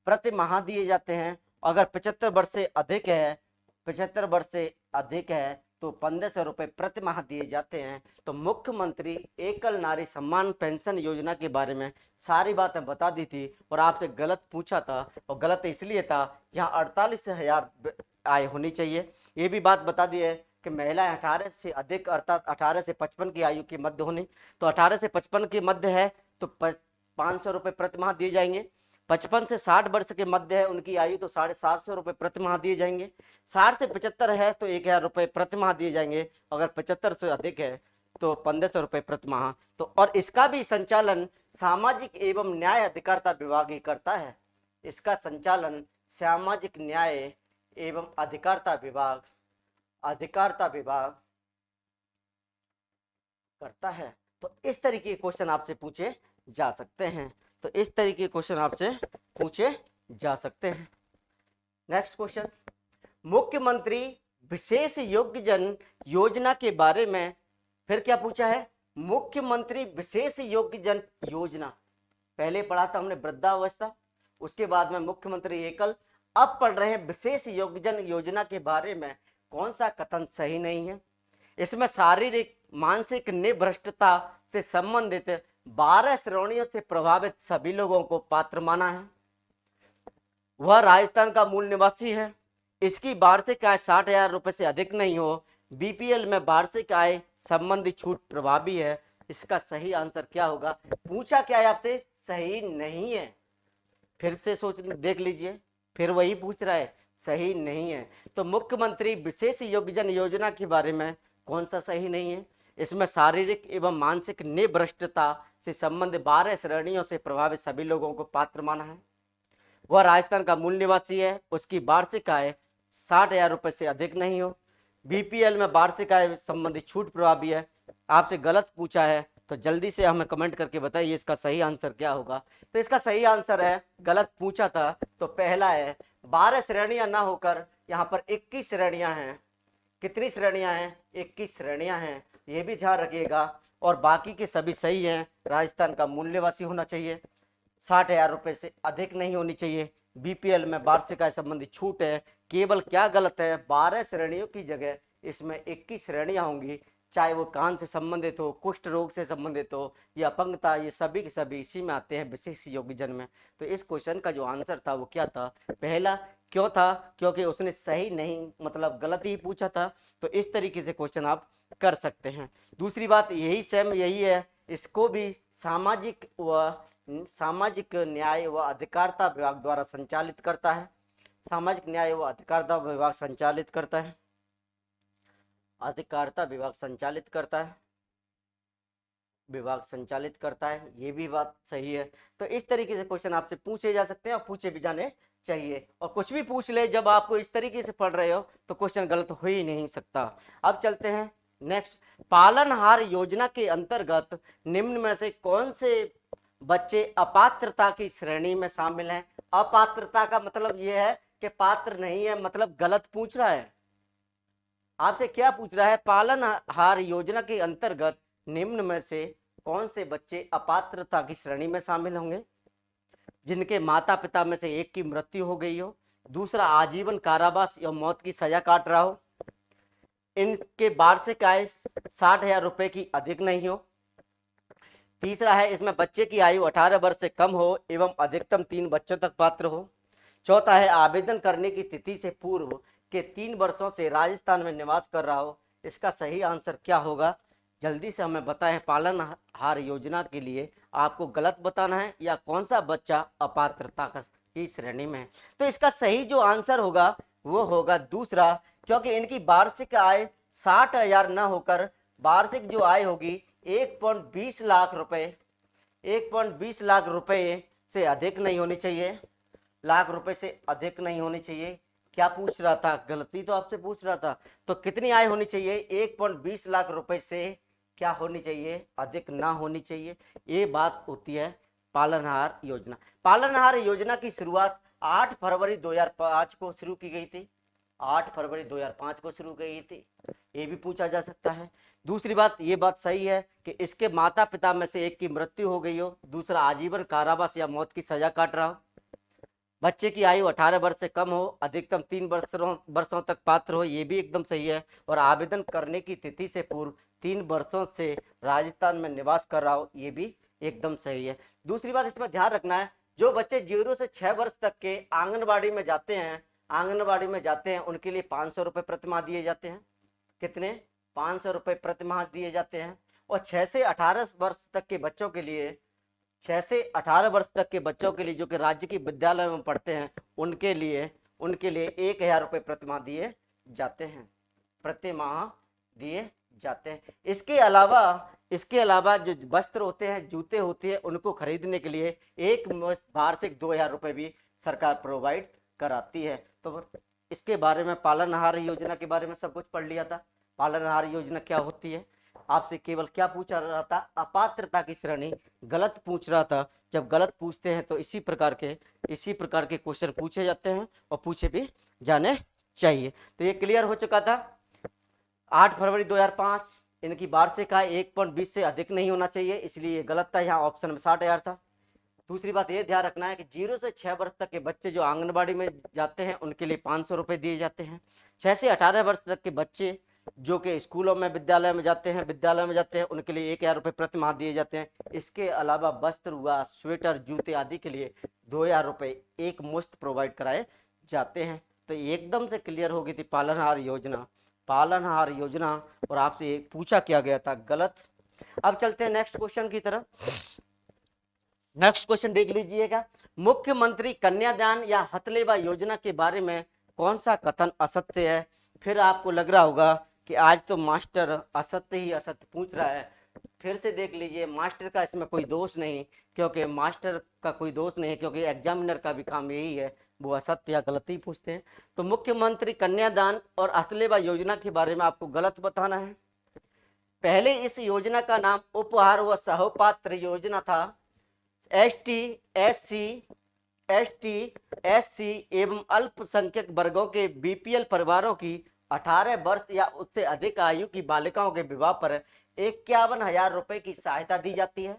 प्रति माह दिए जाते हैं। अगर 75 वर्ष से अधिक है, 75 वर्ष से अधिक है तो 1,500 रुपये प्रति माह दिए जाते हैं। तो मुख्यमंत्री एकल नारी सम्मान पेंशन योजना के बारे में सारी बातें बता दी थी और आपसे गलत पूछा था, और गलत इसलिए था यहाँ 48,000 आय होनी चाहिए। ये भी बात बता दी है कि महिलाएं 18 से अधिक अर्थात 18 से 55 की आयु के मध्य होनी, तो 18 से 55 के मध्य है तो 500 रुपये प्रति माह दिए जाएंगे। 55 से 60 वर्ष के मध्य है उनकी आयु तो 750 रुपये प्रति माह दिए जाएंगे। 60 से 75 है तो 1,000 रुपये प्रति माह दिए जाएंगे। अगर 75 से अधिक है तो 1,500 रुपये प्रति माह। तो और इसका भी संचालन सामाजिक एवं न्याय अधिकारिता विभाग ही करता है, इसका संचालन सामाजिक न्याय एवं अधिकारिता विभाग करता है। तो इस तरीके के क्वेश्चन आपसे पूछे जा सकते हैं, तो इस तरीके के क्वेश्चन आपसे पूछे जा सकते हैं। नेक्स्ट क्वेश्चन, मुख्यमंत्री विशेष योग्यजन योजना के बारे में फिर क्या पूछा है, मुख्यमंत्री विशेष योग्यजन योजना। पहले पढ़ा था हमने वृद्धावस्था, उसके बाद में मुख्यमंत्री एकल, अब पढ़ रहे हैं विशेष योग्यजन योजना के बारे में कौन सा कथन सही नहीं है। इसमें शारीरिक मानसिक निभ्रष्टता से संबंधित 12 श्रेणियों से प्रभावित सभी लोगों को पात्र माना है। वह राजस्थान का मूल निवासी है, इसकी वार्षिक आय 60,000 रुपये से अधिक नहीं हो, बीपीएल में वार्षिक आय संबंधी छूट प्रभावी है। इसका सही आंसर क्या होगा, पूछा क्या है आपसे, सही नहीं है। फिर से सोच देख लीजिए, फिर वही पूछ रहा है, सही नहीं है। तो मुख्यमंत्री विशेष योग्यजन योजना के बारे में कौन सा सही नहीं है, इसमें शारीरिक एवं मानसिक निभ्रष्टता से संबंधित 12 श्रेणियों से प्रभावित सभी लोगों को पात्र माना है। वह राजस्थान का मूल निवासी है, उसकी वार्षिक आय 60,000 रुपये से अधिक नहीं हो, बीपीएल में वार्षिक आय संबंधी छूट प्रभावी है। आपसे गलत पूछा है तो जल्दी से हमें कमेंट करके बताइए इसका सही आंसर क्या होगा। तो इसका सही आंसर है, गलत पूछा था तो पहला है, 12 श्रेणियां ना होकर यहाँ पर 21 श्रेणियां हैं। कितनी श्रेणियां हैं, 21 श्रेणियां हैं, ये भी ध्यान रखिएगा। और बाकी के सभी सही हैं। राजस्थान का मूल निवासी होना चाहिए, 60,000 रुपये से अधिक नहीं होनी चाहिए, बीपीएल में वार्षिक आय संबंधी छूट है। केवल क्या गलत है, 12 श्रेणियों की जगह इसमें 21 श्रेणियां होंगी, चाहे वो कान से संबंधित हो, कुष्ठ रोग से संबंधित हो या अपंगता, ये सभी के सभी इसी में आते हैं विशेष योग्यजन में। तो इस क्वेश्चन का जो आंसर था वो क्या था, पहला। क्यों था, क्योंकि उसने सही नहीं मतलब गलत ही पूछा था। तो इस तरीके से क्वेश्चन आप कर सकते हैं। दूसरी बात यही सेम यही है, इसको भी सामाजिक न्याय व अधिकारिता विभाग द्वारा संचालित करता है, सामाजिक न्याय व अधिकारिता विभाग संचालित करता है, अधिकारिता विभाग संचालित करता है, ये भी बात सही है। तो इस तरीके से क्वेश्चन आपसे पूछे जा सकते हैं और पूछे भी जाने चाहिए। और कुछ भी पूछ ले, जब आपको इस तरीके से पढ़ रहे हो तो क्वेश्चन गलत हो ही नहीं सकता। अब चलते हैं नेक्स्ट, पालनहार योजना के अंतर्गत निम्न में से कौन से बच्चे अपात्रता की श्रेणी में शामिल हैं। अपात्रता का मतलब यह है कि पात्र नहीं है, मतलब गलत पूछ रहा है। आपसे क्या पूछ रहा है, पालनहार योजना के अंतर्गत निम्न में से कौन से बच्चे अपात्रता की श्रेणी में शामिल होंगे? जिनके माता पिता में से एक की मृत्यु हो गई हो, दूसरा आजीवन कारावास या मौत की सजा काट रहा हो, इनके वार्षिक आय 60,000 रुपए की अधिक नहीं हो, तीसरा है इसमें बच्चे की आयु 18 वर्ष से कम हो एवं अधिकतम 3 बच्चों तक पात्र हो, चौथा है आवेदन करने की तिथि से पूर्व के 3 वर्षों से राजस्थान में निवास कर रहा हो। इसका सही आंसर क्या होगा, जल्दी से हमें बताएं। पालनहार योजना के लिए आपको गलत बताना है या कौन सा बच्चा अपात्रता की श्रेणी में है। तो इसका सही जो आंसर होगा वो होगा दूसरा, क्योंकि इनकी वार्षिक आय 60,000 न होकर वार्षिक जो आय होगी 1.20 लाख रुपए, 1.20 लाख रुपए से अधिक नहीं होनी चाहिए, लाख रुपए से अधिक नहीं होनी चाहिए। क्या पूछ रहा था, गलती तो आपसे पूछ रहा था। तो कितनी आय होनी चाहिए, 1.20 लाख रुपए से क्या होनी चाहिए, अधिक ना होनी चाहिए। ये बात होती है पालनहार योजना। पालनहार योजना की शुरुआत 8 फरवरी 2005 को शुरू की गई थी, 8 फरवरी 2005 को शुरू की गई थी, ये भी पूछा जा सकता है। दूसरी बात, ये बात सही है कि इसके माता पिता में से एक की मृत्यु हो गई हो, दूसरा आजीवन कारावास या मौत की सजा काट रहा हो, बच्चे की आयु 18 वर्ष से कम हो, अधिकतम 3 वर्षों तक पात्र हो, ये भी एकदम सही है, और आवेदन करने की तिथि से पूर्व 3 वर्षों से राजस्थान में निवास कर रहा हो, ये भी एकदम सही है। दूसरी बात इसमें ध्यान रखना है, जो बच्चे 0 से 6 वर्ष तक के आंगनबाड़ी में जाते हैं, उनके लिए 500 रुपए प्रतिमाह दिए जाते हैं। कितने, 500 रुपए प्रतिमाह दिए जाते हैं। और 6 से 18 वर्ष तक के बच्चों के लिए, 6 से 18 वर्ष तक के बच्चों के लिए जो कि राज्य की विद्यालय में पढ़ते हैं, उनके लिए 1,000 रुपए प्रतिमाह दिए जाते हैं, प्रतिमाह दिए जाते हैं। इसके अलावा जो वस्त्र होते हैं, जूते होते हैं, उनको खरीदने के लिए एक वार्षिक 2,000 रुपए भी सरकार प्रोवाइड कराती है। तो इसके बारे में, पालनहार योजना के बारे में सब कुछ पढ़ लिया था। पालनहार योजना क्या होती है, आपसे केवल क्या पूछा रहा था, अपात्रता की श्रेणी गलत पूछ रहा था। जब गलत पूछते हैं तो इसी प्रकार के क्वेश्चन पूछे जाते हैं और पूछे भी जाने चाहिए। तो ये क्लियर हो चुका था। 8 फरवरी 2005 इनकी वार्षिक आय 1.20 से अधिक नहीं होना चाहिए, इसलिए ये गलत था, यहाँ ऑप्शन में 60,000 था। दूसरी बात ये ध्यान रखना है कि 0 से 6 वर्ष तक के बच्चे जो आंगनबाड़ी में जाते हैं, उनके लिए 500 रुपए दिए जाते हैं। 6 से 18 वर्ष तक के बच्चे जो कि स्कूलों में विद्यालय में जाते हैं, उनके लिए 1,000 रुपए प्रति माह दिए जाते हैं। इसके अलावा वस्त्र हुआ, स्वेटर, जूते आदि के लिए 2,000 रुपए एक मुश्त प्रोवाइड कराए जाते हैं। तो एकदम से क्लियर हो गई थी पालनहार योजना, और आपसे पूछा किया गया था गलत। अब चलते हैं नेक्स्ट क्वेश्चन की तरफ। नेक्स्ट क्वेश्चन देख लीजिएगा, मुख्यमंत्री कन्यादान या हथलेवा योजना के बारे में कौन सा कथन असत्य है। फिर आपको लग रहा होगा कि आज तो मास्टर असत्य ही असत्य पूछ रहा है। फिर से देख लीजिए, मास्टर का इसमें कोई दोष नहीं, क्योंकि एग्जामिनर का भी काम यही है, वो असत्य या गलती पूछते हैं। तो मुख्यमंत्री कन्यादान और हथलेवा योजना के बारे में आपको गलत बताना है। पहले इस योजना का नाम उपहार व सहोपात्र योजना था। एसटी, एवं अल्पसंख्यक वर्गों के बीपीएल परिवारों की 18 वर्ष या उससे अधिक आयु की बालिकाओं के विवाह पर 51,000 रुपए की सहायता दी जाती है।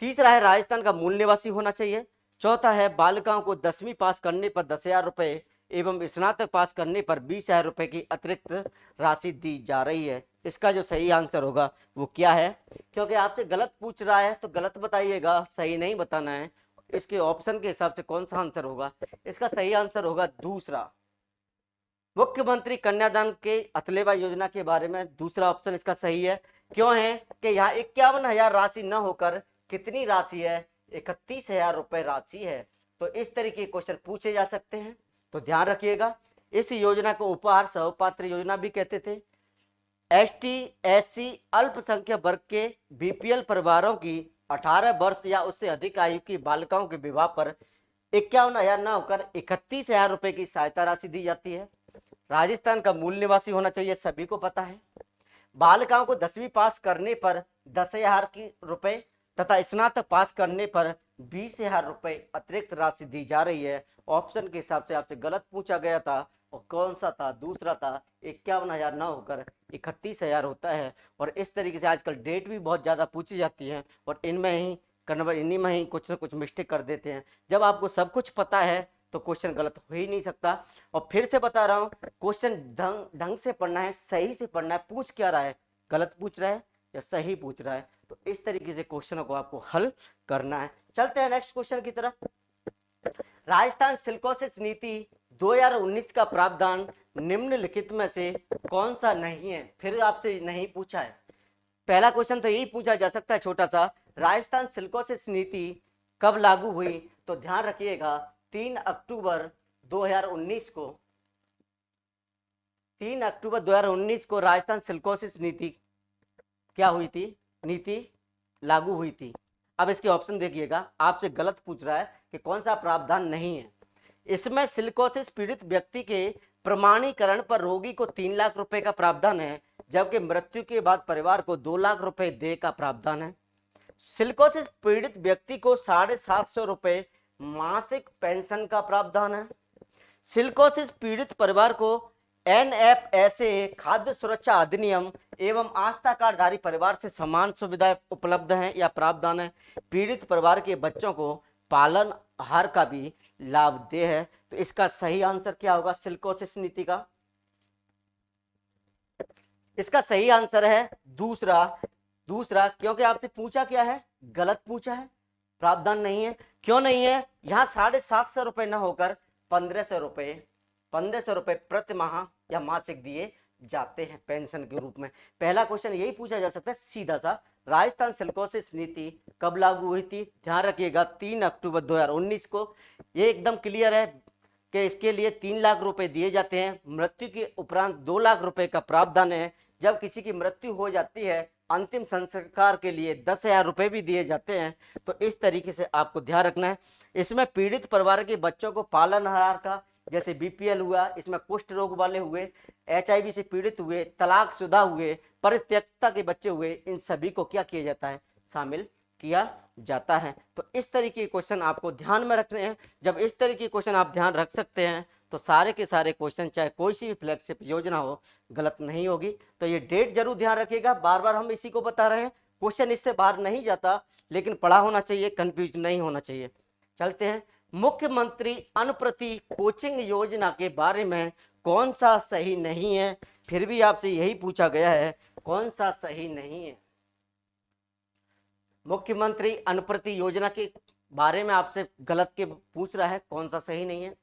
तीसरा है राजस्थान का मूल निवासी होना चाहिए। चौथा है बालिकाओं को 10वीं पास करने पर 10,000 रुपए एवं स्नातक पास करने पर 20,000 रुपए की अतिरिक्त राशि दी जा रही है। इसका जो सही आंसर होगा वो क्या है, क्योंकि आपसे गलत पूछ रहा है तो गलत बताइएगा, सही नहीं बताना है। इसके ऑप्शन के हिसाब से कौन सा आंसर होगा, इसका सही आंसर होगा दूसरा। मुख्यमंत्री कन्यादान के हथलेवा योजना के बारे में दूसरा ऑप्शन इसका सही है। क्यों है कि यहाँ 51,000 राशि न होकर कितनी राशि है, 31,000 रुपए राशि है। तो इस तरीके के क्वेश्चन पूछे जा सकते हैं, तो ध्यान रखिएगा। इस योजना को उपहार सहोपात्र योजना भी कहते थे। एसटी, एससी, अल्पसंख्यक वर्ग के बीपीएल परिवारों की 18 वर्ष या उससे अधिक आयु की बालिकाओं के विवाह पर 51,000 न होकर 31,000 रुपए की सहायता राशि दी जाती है। राजस्थान का मूल निवासी होना चाहिए, सभी को पता है। बालिकाओं को 10वीं पास करने पर 10,000 रुपए तथा स्नातक पास करने पर 20,000 रुपए अतिरिक्त राशि दी जा रही है। ऑप्शन के हिसाब से आपसे गलत पूछा गया था और कौन सा था, दूसरा था 51,000 ना होकर 31,000 होता है। और इस तरीके से आजकल डेट भी बहुत ज़्यादा पूछी जाती है और इन्हीं में ही कुछ ना कुछ मिस्टेक कर देते हैं। जब आपको सब कुछ पता है तो क्वेश्चन गलत हो ही नहीं सकता। और फिर से बता रहा हूँ, क्वेश्चन ढंग से पढ़ना है, सही से पढ़ना है। पूछ क्या रहा है, गलत पूछ रहा है या सही पूछ रहा है, तो इस तरीके से क्वेश्चनों को आपको हल करना है। चलते हैं नेक्स्ट क्वेश्चन की तरफ। राजस्थान सिल्कोसिस नीति 2019 का प्रावधान निम्नलिखित में से कौन सा नहीं है। फिर आपसे नहीं पूछा है, पहला क्वेश्चन तो यही पूछा जा सकता है छोटा सा, राजस्थान सिल्कोसिस नीति कब लागू हुई। तो ध्यान रखिएगा 3 अक्टूबर 2019 को, 3 अक्टूबर 2019 को राजस्थान सिल्कोसिस नीति क्या हुई थी, नीति लागू हुई थी। अब इसके ऑप्शन देखिएगा, आपसे गलत पूछ रहा है कि कौन सा प्रावधान नहीं है। इसमें सिलिकोसिस पीड़ित व्यक्ति के प्रमाणीकरण पर रोगी को 3 लाख रुपए का प्रावधान है, जबकि मृत्यु के बाद परिवार को 2 लाख रुपए दे का प्रावधान है। सिलिकोसिस पीड़ित व्यक्ति को 750 रुपए मासिक पेंशन का प्रावधान है। सिलिकोसिस पीड़ित परिवार को NFSA खाद्य सुरक्षा अधिनियम एवं आस्था कार्डधारी परिवार से समान सुविधाएं उपलब्ध हैं या प्रावधान है। पीड़ित परिवार के बच्चों को पालन आहार का भी लाभ दे है। तो इसका सही आंसर क्या होगा सिलिकोसिस नीति का? इसका सही आंसर है दूसरा। दूसरा क्योंकि आपसे पूछा क्या है, गलत पूछा है, प्रावधान नहीं है। क्यों नहीं है? यहाँ 750 रुपए न होकर 1500 रुपए प्रति माह या मासिक दिए जाते हैं पेंशन के रूप में। पहला क्वेश्चन यही पूछा जा सकता है सीधा सा, राजस्थान सिलिकोसिस नीति कब लागू हुई थी? ध्यान रखिएगा 3 अक्टूबर 2019 को। ये एकदम क्लियर है कि इसके लिए 3 लाख रुपए दिए जाते हैं। मृत्यु के उपरांत 2 लाख रुपए का प्रावधान है। जब किसी की मृत्यु हो जाती है अंतिम संस्कार के लिए 10,000 रुपए भी दिए जाते हैं। तो इस तरीके से आपको ध्यान रखना है। इसमें पीड़ित परिवार के बच्चों को पालन आहार का, जैसे BPL हुआ, इसमें कुष्ठ रोग वाले हुए, HIV से पीड़ित हुए, तलाकशुदा हुए, परित्यक्ता के बच्चे हुए, इन सभी को क्या किया जाता है, शामिल किया जाता है। तो इस तरीके के क्वेश्चन आपको ध्यान में रखने हैं। जब इस तरीके के क्वेश्चन आप ध्यान रख सकते हैं तो सारे के सारे क्वेश्चन चाहे कोई सी भी फ्लैगशिप योजना हो गलत नहीं होगी। तो ये डेट जरूर ध्यान रखिएगा, बार बार हम इसी को बता रहे हैं। क्वेश्चन इससे बाहर नहीं जाता, लेकिन पढ़ा होना चाहिए, कंफ्यूज नहीं होना चाहिए। चलते हैं, मुख्यमंत्री अनप्रति कोचिंग योजना के बारे में कौन सा सही नहीं है? फिर भी आपसे यही पूछा गया है, कौन सा सही नहीं है? मुख्यमंत्री अनप्रति योजना के बारे में आपसे गलत के पूछ रहा है, कौन सा सही नहीं है?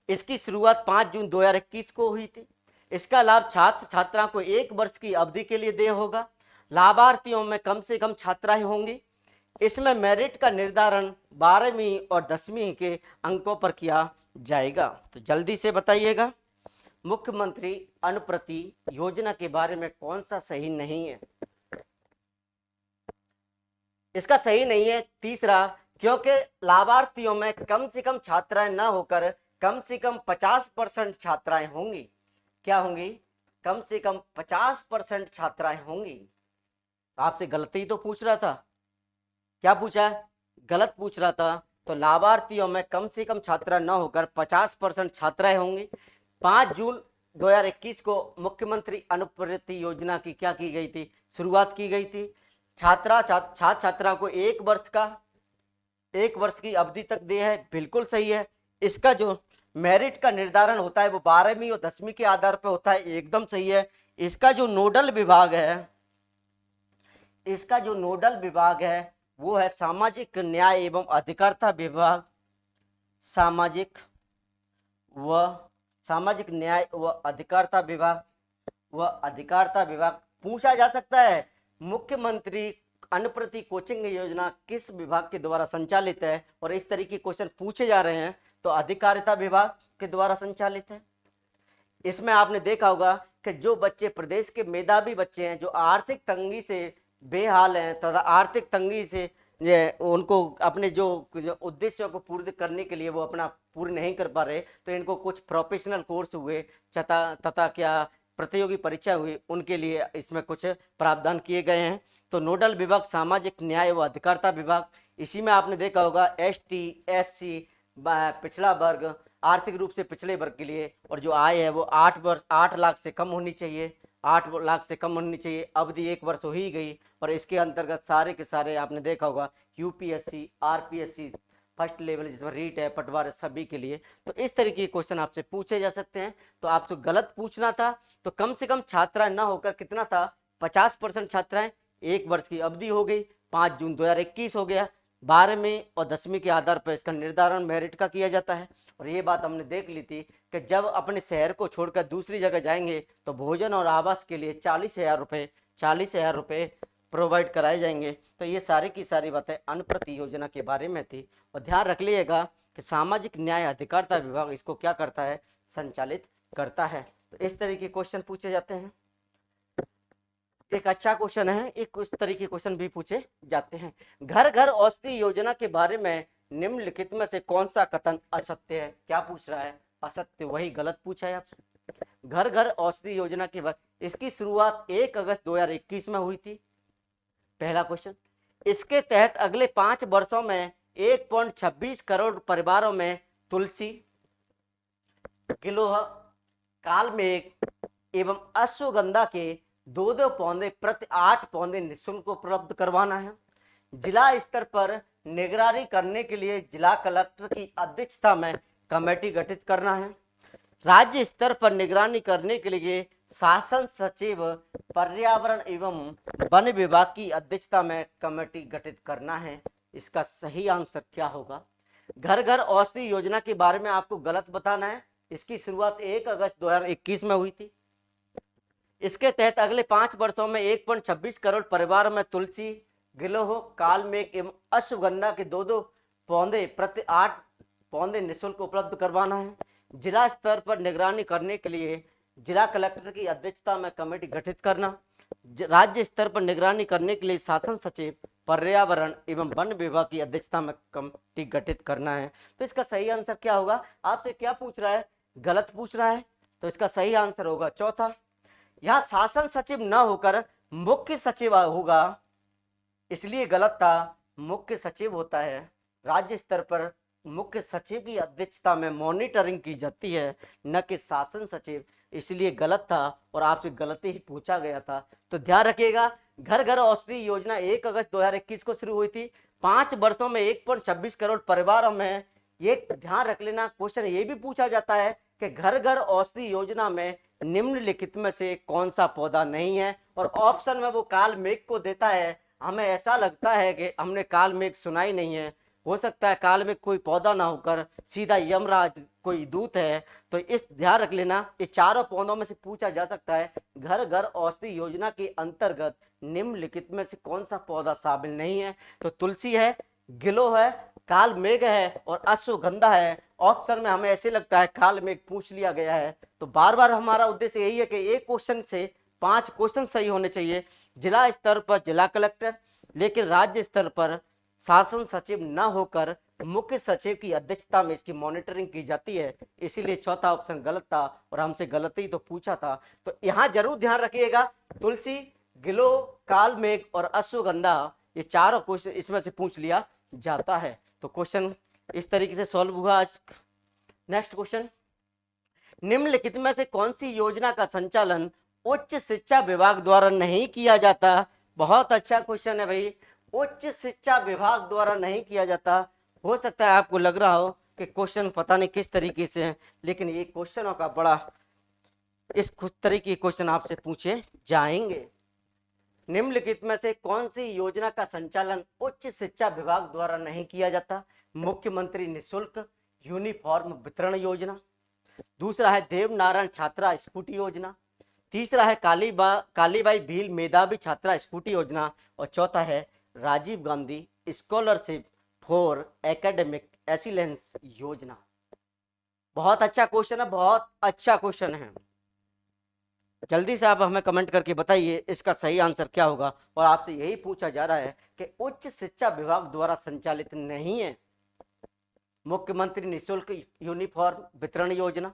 इसकी शुरुआत 5 जून 2021 को हुई थी। इसका लाभ छात्र छात्राओं को 1 वर्ष की अवधि के लिए देय होगा। लाभार्थियों में कम से कम छात्राएं होंगी। इसमें मेरिट का निर्धारण 12वीं और 10वीं के अंकों पर किया जाएगा। तो जल्दी से बताइएगा, मुख्यमंत्री अनप्रति योजना के बारे में कौन सा सही नहीं है? इसका सही नहीं है तीसरा, क्योंकि लाभार्थियों में कम से कम छात्राएं न होकर कम से कम 50% छात्राएं होंगी। क्या होंगी? कम से कम 50% छात्राएं होंगी। आपसे गलती तो पूछ रहा था, क्या पूछा है? गलत पूछ रहा था। तो लाभार्थियों में कम से कम छात्रा न होकर 50% छात्राएं होंगी। 5 जून 2021 को मुख्यमंत्री अनुप्रति योजना की क्या की गई थी? शुरुआत की गई थी। छात्र छात्राओं को 1 वर्ष की अवधि तक दे है, बिल्कुल सही है। इसका जो मेरिट का निर्धारण होता है वो 12वीं और 10वीं के आधार पर होता है, एकदम सही है। इसका जो नोडल विभाग है, वो है सामाजिक न्याय एवं अधिकारिता विभाग। सामाजिक न्याय व अधिकारिता विभाग पूछा जा सकता है। मुख्यमंत्री अनप्रति कोचिंग योजना किस विभाग के द्वारा संचालित है? और इस तरीके के क्वेश्चन पूछे जा रहे हैं तो अधिकारिता विभाग के द्वारा संचालित है। इसमें आपने देखा होगा कि जो बच्चे प्रदेश के मेधावी बच्चे हैं, जो आर्थिक तंगी से बेहाल हैं तथा आर्थिक तंगी से उनको अपने जो उद्देश्यों को पूर्ण करने के लिए वो अपना पूर्ण नहीं कर पा रहे, तो इनको कुछ प्रोफेशनल कोर्स हुए तथा क्या प्रतियोगी परीक्षा हुई, उनके लिए इसमें कुछ प्रावधान किए गए हैं। तो नोडल विभाग सामाजिक न्याय व अधिकारिता विभाग, इसी में आपने देखा होगा ST SC पिछड़ा वर्ग, आर्थिक रूप से पिछड़े वर्ग के लिए, और जो आय है वो 8 लाख से कम होनी चाहिए, 8 लाख से कम होनी चाहिए, अवधि 1 वर्ष हो ही गई। और इसके अंतर्गत सारे के सारे आपने देखा होगा UPSC RPSC फर्स्ट लेवल जिसमें रीट है, पटवार, सभी के लिए। तो इस तरीके के क्वेश्चन आपसे पूछे जा सकते हैं। तो आपसे गलत पूछना था तो कम से कम छात्राएं ना होकर कितना था, 50% छात्राएं, 1 वर्ष की अवधि हो गई, 5 जून 2021 हो गया। 12वीं और 10वीं के आधार पर इसका निर्धारण मेरिट का किया जाता है। और ये बात हमने देख ली थी कि जब अपने शहर को छोड़कर दूसरी जगह जाएंगे तो भोजन और आवास के लिए 40,000 रुपये प्रोवाइड कराए जाएंगे। तो ये सारी की सारी बातें अन्न प्रति योजना के बारे में थी। और ध्यान रख लीजिएगा कि सामाजिक न्याय अधिकारिता विभाग इसको क्या करता है, संचालित करता है। तो इस तरह के क्वेश्चन पूछे जाते हैं। एक अच्छा क्वेश्चन है, एक उस तरीके के क्वेश्चन भी पूछे जाते हैं। घर घर औषधि योजना के बारे में निम्नलिखित में से कौन सा कथन असत्य है? क्या पूछ रहा है, असत्य, वही गलत पूछा है आपसे। घर घर औषधि योजना के बारे, इसकी शुरुआत 1 अगस्त 2021 में हुई थी, पहला क्वेश्चन। इसके तहत अगले 5 वर्षों में 1.26 करोड़ परिवारों में तुलसी, गिलोह, कालमेघ एवं अश्वगंधा के 2-2 पौधे प्रति 8 पौधे निःशुल्क उपलब्ध करवाना है। जिला स्तर पर निगरानी करने के लिए जिला कलेक्टर की अध्यक्षता में कमेटी गठित करना है। राज्य स्तर पर निगरानी करने के लिए शासन सचिव पर्यावरण एवं वन विभाग की अध्यक्षता में कमेटी गठित करना है। इसका सही आंसर क्या होगा? घर घर औषधि योजना के बारे में आपको गलत बताना है। इसकी शुरुआत 1 अगस्त 2021 में हुई थी। इसके तहत अगले 5 वर्षों में 1.26 करोड़ परिवार में तुलसी, गिलोह, कालमेघ एवं अश्वगंधा के 2-2 पौधे प्रति 8 पौधे निःशुल्क उपलब्ध करवाना है। जिला स्तर पर निगरानी करने के लिए जिला कलेक्टर की अध्यक्षता में कमेटी गठित करना। राज्य स्तर पर निगरानी करने के लिए शासन सचिव पर्यावरण एवं वन विभाग की अध्यक्षता में कमेटी गठित करना है। तो इसका सही आंसर क्या होगा? आपसे क्या पूछ रहा है, गलत पूछ रहा है। तो इसका सही आंसर होगा चौथा। यहाँ शासन सचिव न होकर मुख्य सचिव होगा, इसलिए गलत था। मुख्य सचिव होता है, राज्य स्तर पर मुख्य सचिव की अध्यक्षता में मॉनिटरिंग की जाती है, न कि शासन सचिव, इसलिए गलत था और आपसे गलती ही पूछा गया था। तो ध्यान रखिएगा, घर घर औषधि योजना 1 अगस्त 2021 को शुरू हुई थी। 5 वर्षों में 1.26 करोड़ परिवारों में, ये ध्यान रख लेना। क्वेश्चन ये भी पूछा जाता है कि घर घर औषधि योजना में निम्नलिखित में से कौन सा पौधा नहीं है, और ऑप्शन में वो कालमेघ को देता है। हमें ऐसा लगता है कि हमने कालमेघ सुना ही नहीं है, हो सकता है कालमेघ कोई पौधा ना होकर सीधा यमराज कोई दूत है। तो इस ध्यान रख लेना, ये चारों पौधों में से पूछा जा सकता है घर घर औषधि योजना के अंतर्गत निम्नलिखित में से कौन सा पौधा शामिल नहीं है। तो तुलसी है, गिलोह है, कालमेघ है और अश्वगंधा है। ऑप्शन में हमें ऐसे लगता है कालमेघ पूछ लिया गया है। तो बार बार हमारा उद्देश्य यही है कि एक क्वेश्चन से 5 क्वेश्चन सही होने चाहिए। जिला स्तर पर जिला कलेक्टर, लेकिन राज्य स्तर पर शासन सचिव न होकर मुख्य सचिव की अध्यक्षता में इसकी मॉनिटरिंग की जाती है, इसीलिए चौथा ऑप्शन गलत था और हमसे गलती तो पूछा था। तो यहाँ जरूर ध्यान रखिएगा, तुलसी, गिलोह, कालमेघ और अश्वगंधा, ये चारों क्वेश्चन इसमें से पूछ लिया जाता है। तो क्वेश्चन इस तरीके से सॉल्व हुआ आज। नेक्स्ट क्वेश्चन, निम्नलिखित में से कौन सी योजना का संचालन उच्च शिक्षा विभाग द्वारा नहीं किया जाता? बहुत अच्छा क्वेश्चन है भाई, उच्च शिक्षा विभाग द्वारा नहीं किया जाता। हो सकता है आपको लग रहा हो कि क्वेश्चन पता नहीं किस तरीके से है, लेकिन ये क्वेश्चनों का बड़ा इस खुद तरीके के क्वेश्चन आपसे पूछे जाएंगे। निम्नलिखित में से कौन सी योजना का संचालन उच्च शिक्षा विभाग द्वारा नहीं किया जाता? मुख्यमंत्री निःशुल्क यूनिफॉर्म वितरण योजना, दूसरा है देवनारायण छात्रा स्कूटी योजना, तीसरा है कालीबाई भील मेधावी छात्रा स्कूटी योजना, और चौथा है Rajiv Gandhi scholarship for academic excellence योजना। बहुत अच्छा क्वेश्चन है, बहुत अच्छा क्वेश्चन है। जल्दी से आप हमें कमेंट करके बताइए इसका सही आंसर क्या होगा। और आपसे यही पूछा जा रहा है कि उच्च शिक्षा विभाग द्वारा संचालित नहीं है मुख्यमंत्री निःशुल्क यूनिफॉर्म वितरण योजना,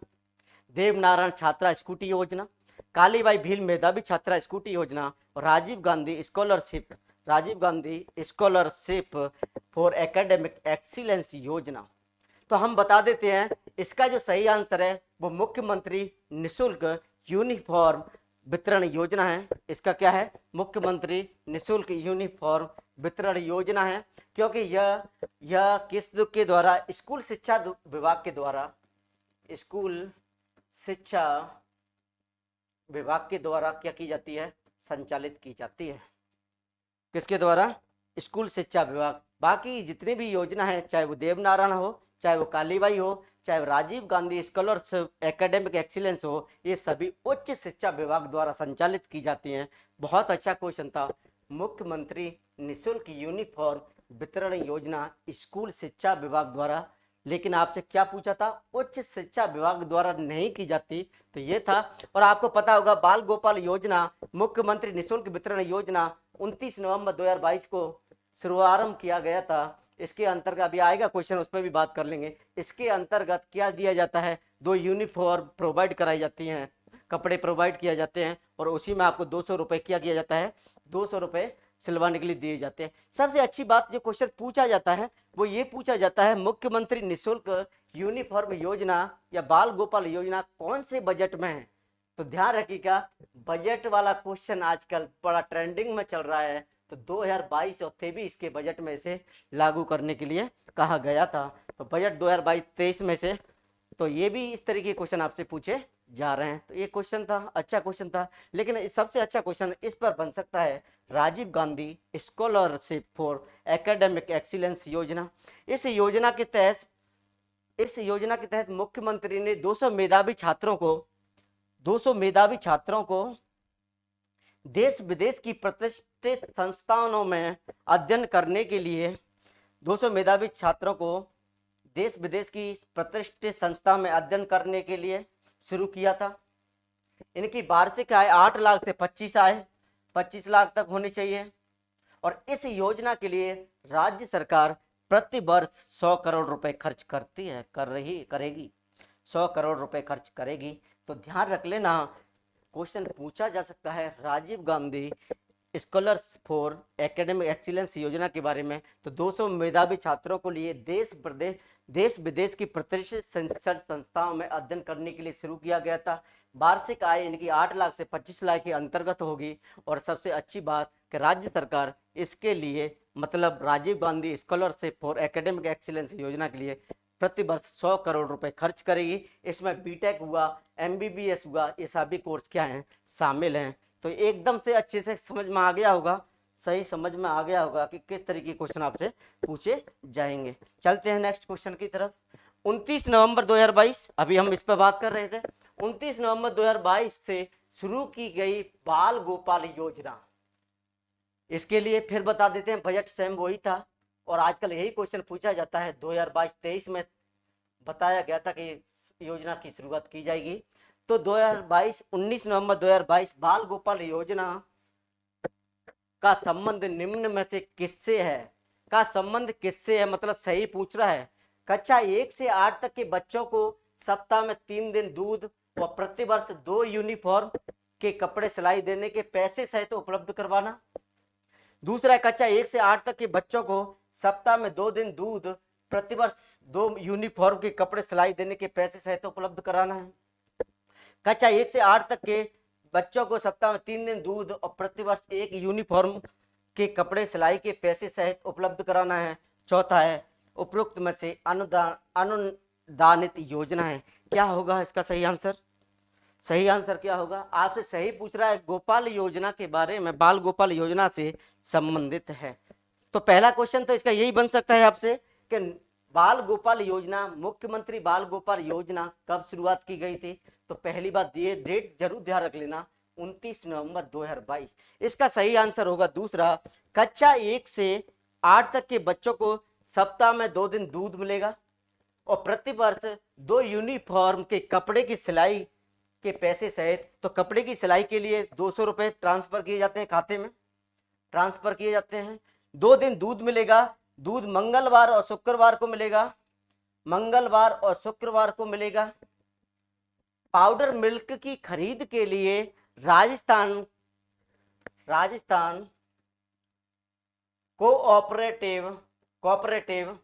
देवनारायण छात्रा स्कूटी योजना, कालीबाई भील मेधावी छात्रा स्कूटी योजना और Rajiv Gandhi scholarship Rajiv Gandhi scholarship for academic excellence योजना। तो हम बता देते हैं इसका जो सही आंसर है वो मुख्यमंत्री निशुल्क यूनिफॉर्म वितरण योजना है। इसका क्या है? मुख्यमंत्री निशुल्क यूनिफॉर्म वितरण योजना है, क्योंकि यह किस के द्वारा? स्कूल शिक्षा विभाग के द्वारा, स्कूल शिक्षा विभाग के द्वारा क्या की जाती है? संचालित की जाती है। किसके द्वारा? स्कूल शिक्षा विभाग। बाकी जितनी भी योजना है, चाहे वो देवनारायण हो, चाहे वो कालीबाई हो, चाहे वो Rajiv Gandhi scholarship academic excellence हो, ये सभी उच्च शिक्षा विभाग द्वारा संचालित की जाती हैं। बहुत अच्छा क्वेश्चन था। मुख्यमंत्री निशुल्क यूनिफॉर्म वितरण योजना स्कूल शिक्षा विभाग द्वारा, लेकिन आपसे क्या पूछा था? उच्च शिक्षा विभाग द्वारा नहीं की जाती, तो ये था। और आपको पता होगा बाल गोपाल योजना, मुख्यमंत्री निशुल्क वितरण योजना 29 नवंबर 2022 को शुभारंभ किया गया था। इसके अंतर्गत अभी आएगा क्वेश्चन, उस पर भी बात कर लेंगे। इसके अंतर्गत क्या दिया जाता है? 2 यूनिफॉर्म प्रोवाइड कराई जाती हैं, कपड़े प्रोवाइड किया जाते हैं, और उसी में आपको 200 रुपये क्या किया जाता है? 200 रुपये सिलवाने के लिए दिए जाते हैं। सबसे अच्छी बात जो क्वेश्चन पूछा जाता है वो ये पूछा जाता है, मुख्यमंत्री निशुल्क यूनिफॉर्म योजना या बाल गोपाल योजना कौन से बजट में है? तो ध्यान रखिएगा, बजट वाला क्वेश्चन आजकल बड़ा ट्रेंडिंग में चल रहा है। तो 2022 और 23 के बजट में से लागू करने के लिए कहा गया था। तो बजट 2022-23 में से, तो ये भी इस तरीके के क्वेश्चन आपसे पूछे जा रहे हैं। तो ये क्वेश्चन था, अच्छा क्वेश्चन था। लेकिन सबसे अच्छा क्वेश्चन इस पर बन सकता है, Rajiv Gandhi scholarship for academic excellence योजना। इस योजना के तहत मुख्यमंत्री ने 200 मेधावी छात्रों को देश विदेश की प्रतिष्ठित संस्थानों में अध्ययन करने के लिए 200 मेधावी छात्रों को देश विदेश की प्रतिष्ठित संस्था में अध्ययन करने के लिए शुरू किया था। इनकी वार्षिक आय 8 लाख से 25 लाख तक होनी चाहिए। और इस योजना के लिए राज्य सरकार प्रति वर्ष 100 करोड़ रुपए खर्च करेगी 100 करोड़ रुपए खर्च करेगी। तो ध्यान रख लेना, क्वेश्चन पूछा जा सकता है Rajiv Gandhi scholars for academic excellence योजना के बारे में। तो 200 मेधावी छात्रों को लिए देश विदेश की प्रतिष्ठित संस्थाओं में अध्ययन करने के लिए शुरू किया गया था। वार्षिक आय इनकी 8 लाख से 25 लाख के अंतर्गत होगी। और सबसे अच्छी बात कि राज्य सरकार इसके लिए, मतलब Rajiv Gandhi scholarship for academic excellence योजना के लिए प्रति वर्ष 100 करोड़ रुपए खर्च करेगी। इसमें बीटेक हुआ, एमबीबीएस हुआ, ये सभी कोर्स क्या हैं? शामिल हैं। तो एकदम से अच्छे से समझ में आ गया होगा, सही समझ में आ गया होगा कि किस तरीके के क्वेश्चन आपसे पूछे जाएंगे। चलते हैं नेक्स्ट क्वेश्चन की तरफ। 29 नवंबर 2022, अभी हम इस पर बात कर रहे थे। 29 नवंबर 2022 से शुरू की गई बाल गोपाल योजना, इसके लिए फिर बता देते हैं, बजट सेम वही था और आजकल यही क्वेश्चन पूछा जाता है। 2022-23 में बताया गया था कि योजना की शुरुआत की जाएगी। तो 19 नवंबर 2022 बाल गोपाल योजना का संबंध निम्न में से किससे है? का संबंध किससे है, मतलब सही पूछ रहा है। कक्षा 1 से 8 तक के बच्चों को सप्ताह में 3 दिन दूध व प्रतिवर्ष 2 यूनिफॉर्म के कपड़े सिलाई देने के पैसे सहित उपलब्ध करवाना। दूसरा है, कक्षा 1 से 8 तक के बच्चों को सप्ताह में 2 दिन दूध, प्रतिवर्ष 2 यूनिफॉर्म के कपड़े सिलाई देने के पैसे सहित उपलब्ध कराना है। कक्षा 1 से 8 तक के बच्चों को सप्ताह में 3 दिन दूध और प्रतिवर्ष 1 यूनिफॉर्म के कपड़े सिलाई के पैसे सहित उपलब्ध कराना है। चौथा है, उपरोक्त में से अनुदानित योजना है। क्या होगा इसका सही आंसर? सही आंसर क्या होगा? आपसे सही पूछ रहा है, गोपाल योजना के बारे में, बाल गोपाल योजना से संबंधित है। तो पहला क्वेश्चन तो इसका यही बन सकता है आपसे कि बाल गोपाल योजना, मुख्यमंत्री बाल गोपाल योजना कब शुरुआत की गई थी? तो पहली बात ये डेट जरूर ध्यान रख लेना, 29 नवंबर 2022। इसका सही आंसर होगा दूसरा, कक्षा 1 से 8 तक के बच्चों को सप्ताह में 2 दिन दूध मिलेगा और प्रतिवर्ष 2 यूनिफॉर्म के कपड़े की सिलाई के पैसे सहित। तो कपड़े की सिलाई के लिए 200 रुपए ट्रांसफर किए जाते हैं, खाते में ट्रांसफर किए जाते हैं। 2 दिन दूध मिलेगा, दूध मंगलवार और शुक्रवार को मिलेगा, मंगलवार और शुक्रवार को मिलेगा। पाउडर मिल्क की खरीद के लिए राजस्थान कोऑपरेटिव कोऑपरेटिव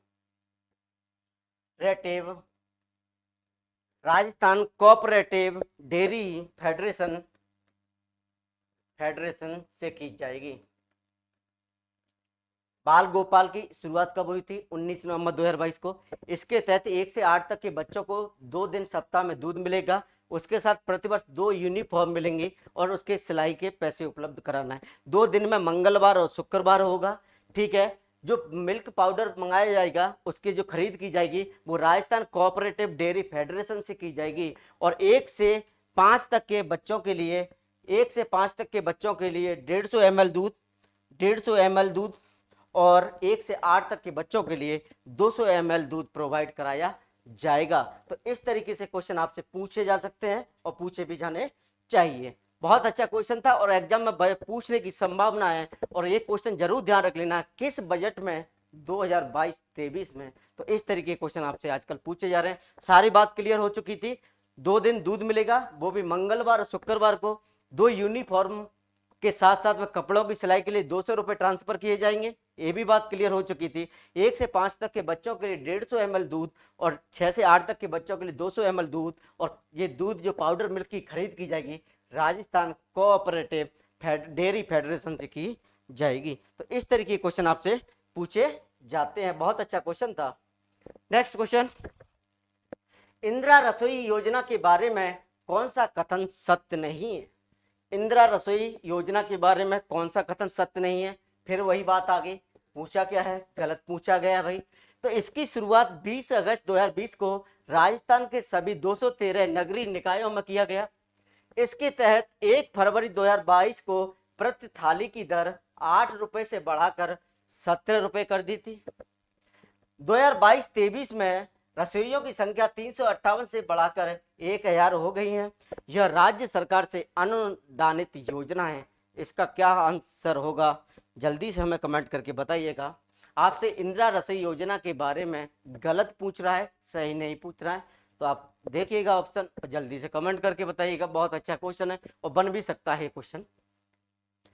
रेटिव राजस्थान कोऑपरेटिव डेयरी फेडरेशन से की जाएगी। बाल गोपाल की शुरुआत कब हुई थी? 19 नवंबर 2022 को। इसके तहत 1 से 8 तक के बच्चों को 2 दिन सप्ताह में दूध मिलेगा। उसके साथ प्रतिवर्ष 2 यूनिफॉर्म मिलेंगी और उसके सिलाई के पैसे उपलब्ध कराना है। 2 दिन में मंगलवार और शुक्रवार होगा। ठीक है। जो मिल्क पाउडर मंगाया जाएगा उसकी जो खरीद की जाएगी वो राजस्थान कोऑपरेटिव डेयरी फेडरेशन से की जाएगी। और 1 से 5 तक के बच्चों के लिए 150 ml दूध 150 ml दूध और 1 से 8 तक के बच्चों के लिए 200 ml दूध प्रोवाइड कराया जाएगा। तो इस तरीके से क्वेश्चन आपसे पूछे जा सकते हैं और पूछे भी जाने चाहिए। बहुत अच्छा क्वेश्चन था और एग्जाम में पूछने की संभावना है। और ये क्वेश्चन जरूर ध्यान रख लेना किस बजट में 2022-23 में। तो इस तरीके के क्वेश्चन आपसे आजकल पूछे जा रहे हैं। सारी बात क्लियर हो चुकी थी। 2 दिन दूध मिलेगा, वो भी मंगलवार और शुक्रवार को। 2 यूनिफॉर्म के साथ साथ में कपड़ों की सिलाई के लिए 200 रुपए ट्रांसफर किए जाएंगे, ये भी बात क्लियर हो चुकी थी। 1 से 5 तक के बच्चों के लिए 150 ml दूध और 6 से 8 तक के बच्चों के लिए 200 ml दूध। और ये दूध जो पाउडर मिल्क की खरीद की जाएगी राजस्थान कोऑपरेटिव डेयरी फेडरेशन से की जाएगी। तो इस तरीके के क्वेश्चन आपसे पूछे जाते हैं। बहुत अच्छा क्वेश्चन था। नेक्स्ट क्वेश्चन, इंदिरा रसोई योजना के बारे में कौन सा कथन सत्य नहीं है? इंदिरा रसोई योजना के बारे में कौन सा कथन सत्य नहीं है? फिर वही बात आ गई, पूछा क्या है? गलत पूछा गया भाई। तो इसकी शुरुआत 20 अगस्त 2020 को राजस्थान के सभी 213 नगरीय निकायों में किया गया। इसके तहत 1 फरवरी 2022 को प्रति थाली की दर 8 रुपए से बढ़ाकर 17 रुपए कर दी थी। 2022-23 में रसोइयों की संख्या 358 से बढ़ाकर 1000 हो गई है। यह राज्य सरकार से अनुदानित योजना है। इसका क्या आंसर होगा? जल्दी से हमें कमेंट करके बताइएगा। आपसे इंदिरा रसोई योजना के बारे में गलत पूछ रहा है, सही नहीं पूछ रहा है, तो आप देखिएगा ऑप्शन और जल्दी से कमेंट करके बताइएगा। बहुत अच्छा क्वेश्चन है और बन भी सकता है क्वेश्चन।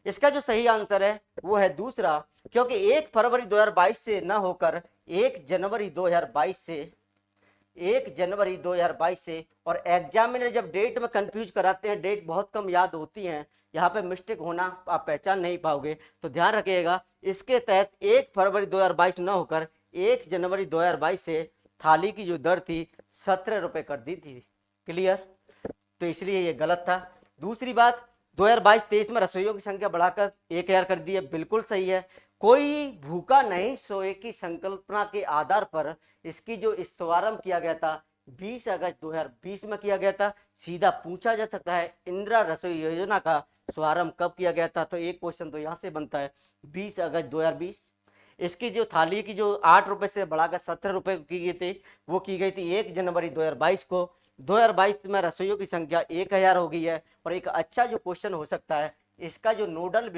इसका जो सही आंसर है वो है दूसरा, क्योंकि 1 फरवरी 2022 से न होकर 1 जनवरी 2022 से। और एग्जामिनर जब डेट में कंफ्यूज कराते हैं, डेट बहुत कम याद होती हैं, यहाँ पे मिस्टेक होना आप पहचान नहीं पाओगे, तो ध्यान रखिएगा। इसके तहत 1 फरवरी 2022 न होकर 1 जनवरी 2022 से थाली की जो दर थी 17 रुपए कर दी थी। क्लियर? तो इसलिए ये गलत था। दूसरी बात, 2022-23 में रसोइयों की संख्या बढ़ाकर 1000 कर दी है, बिल्कुल सही है। कोई भूखा नहीं सोए की संकल्पना के आधार पर इसकी जो शुभारंभ किया गया था 20 अगस्त 2020 में किया गया था। सीधा पूछा जा सकता है इंदिरा रसोई योजना का शुभारंभ कब किया गया था? तो एक क्वेश्चन तो यहाँ से बनता है 20 अगस्त 2020। इसकी जो थाली की जो 8 रुपए से बढ़ाकर 17 रुपए की गई थी वो की गई थी 1 जनवरी 2022 को। 2022 में रसोइयों की संख्या 1000 हो गई है। और एक अच्छा जो क्वेश्चन हो सकता है, इसका जो नोडल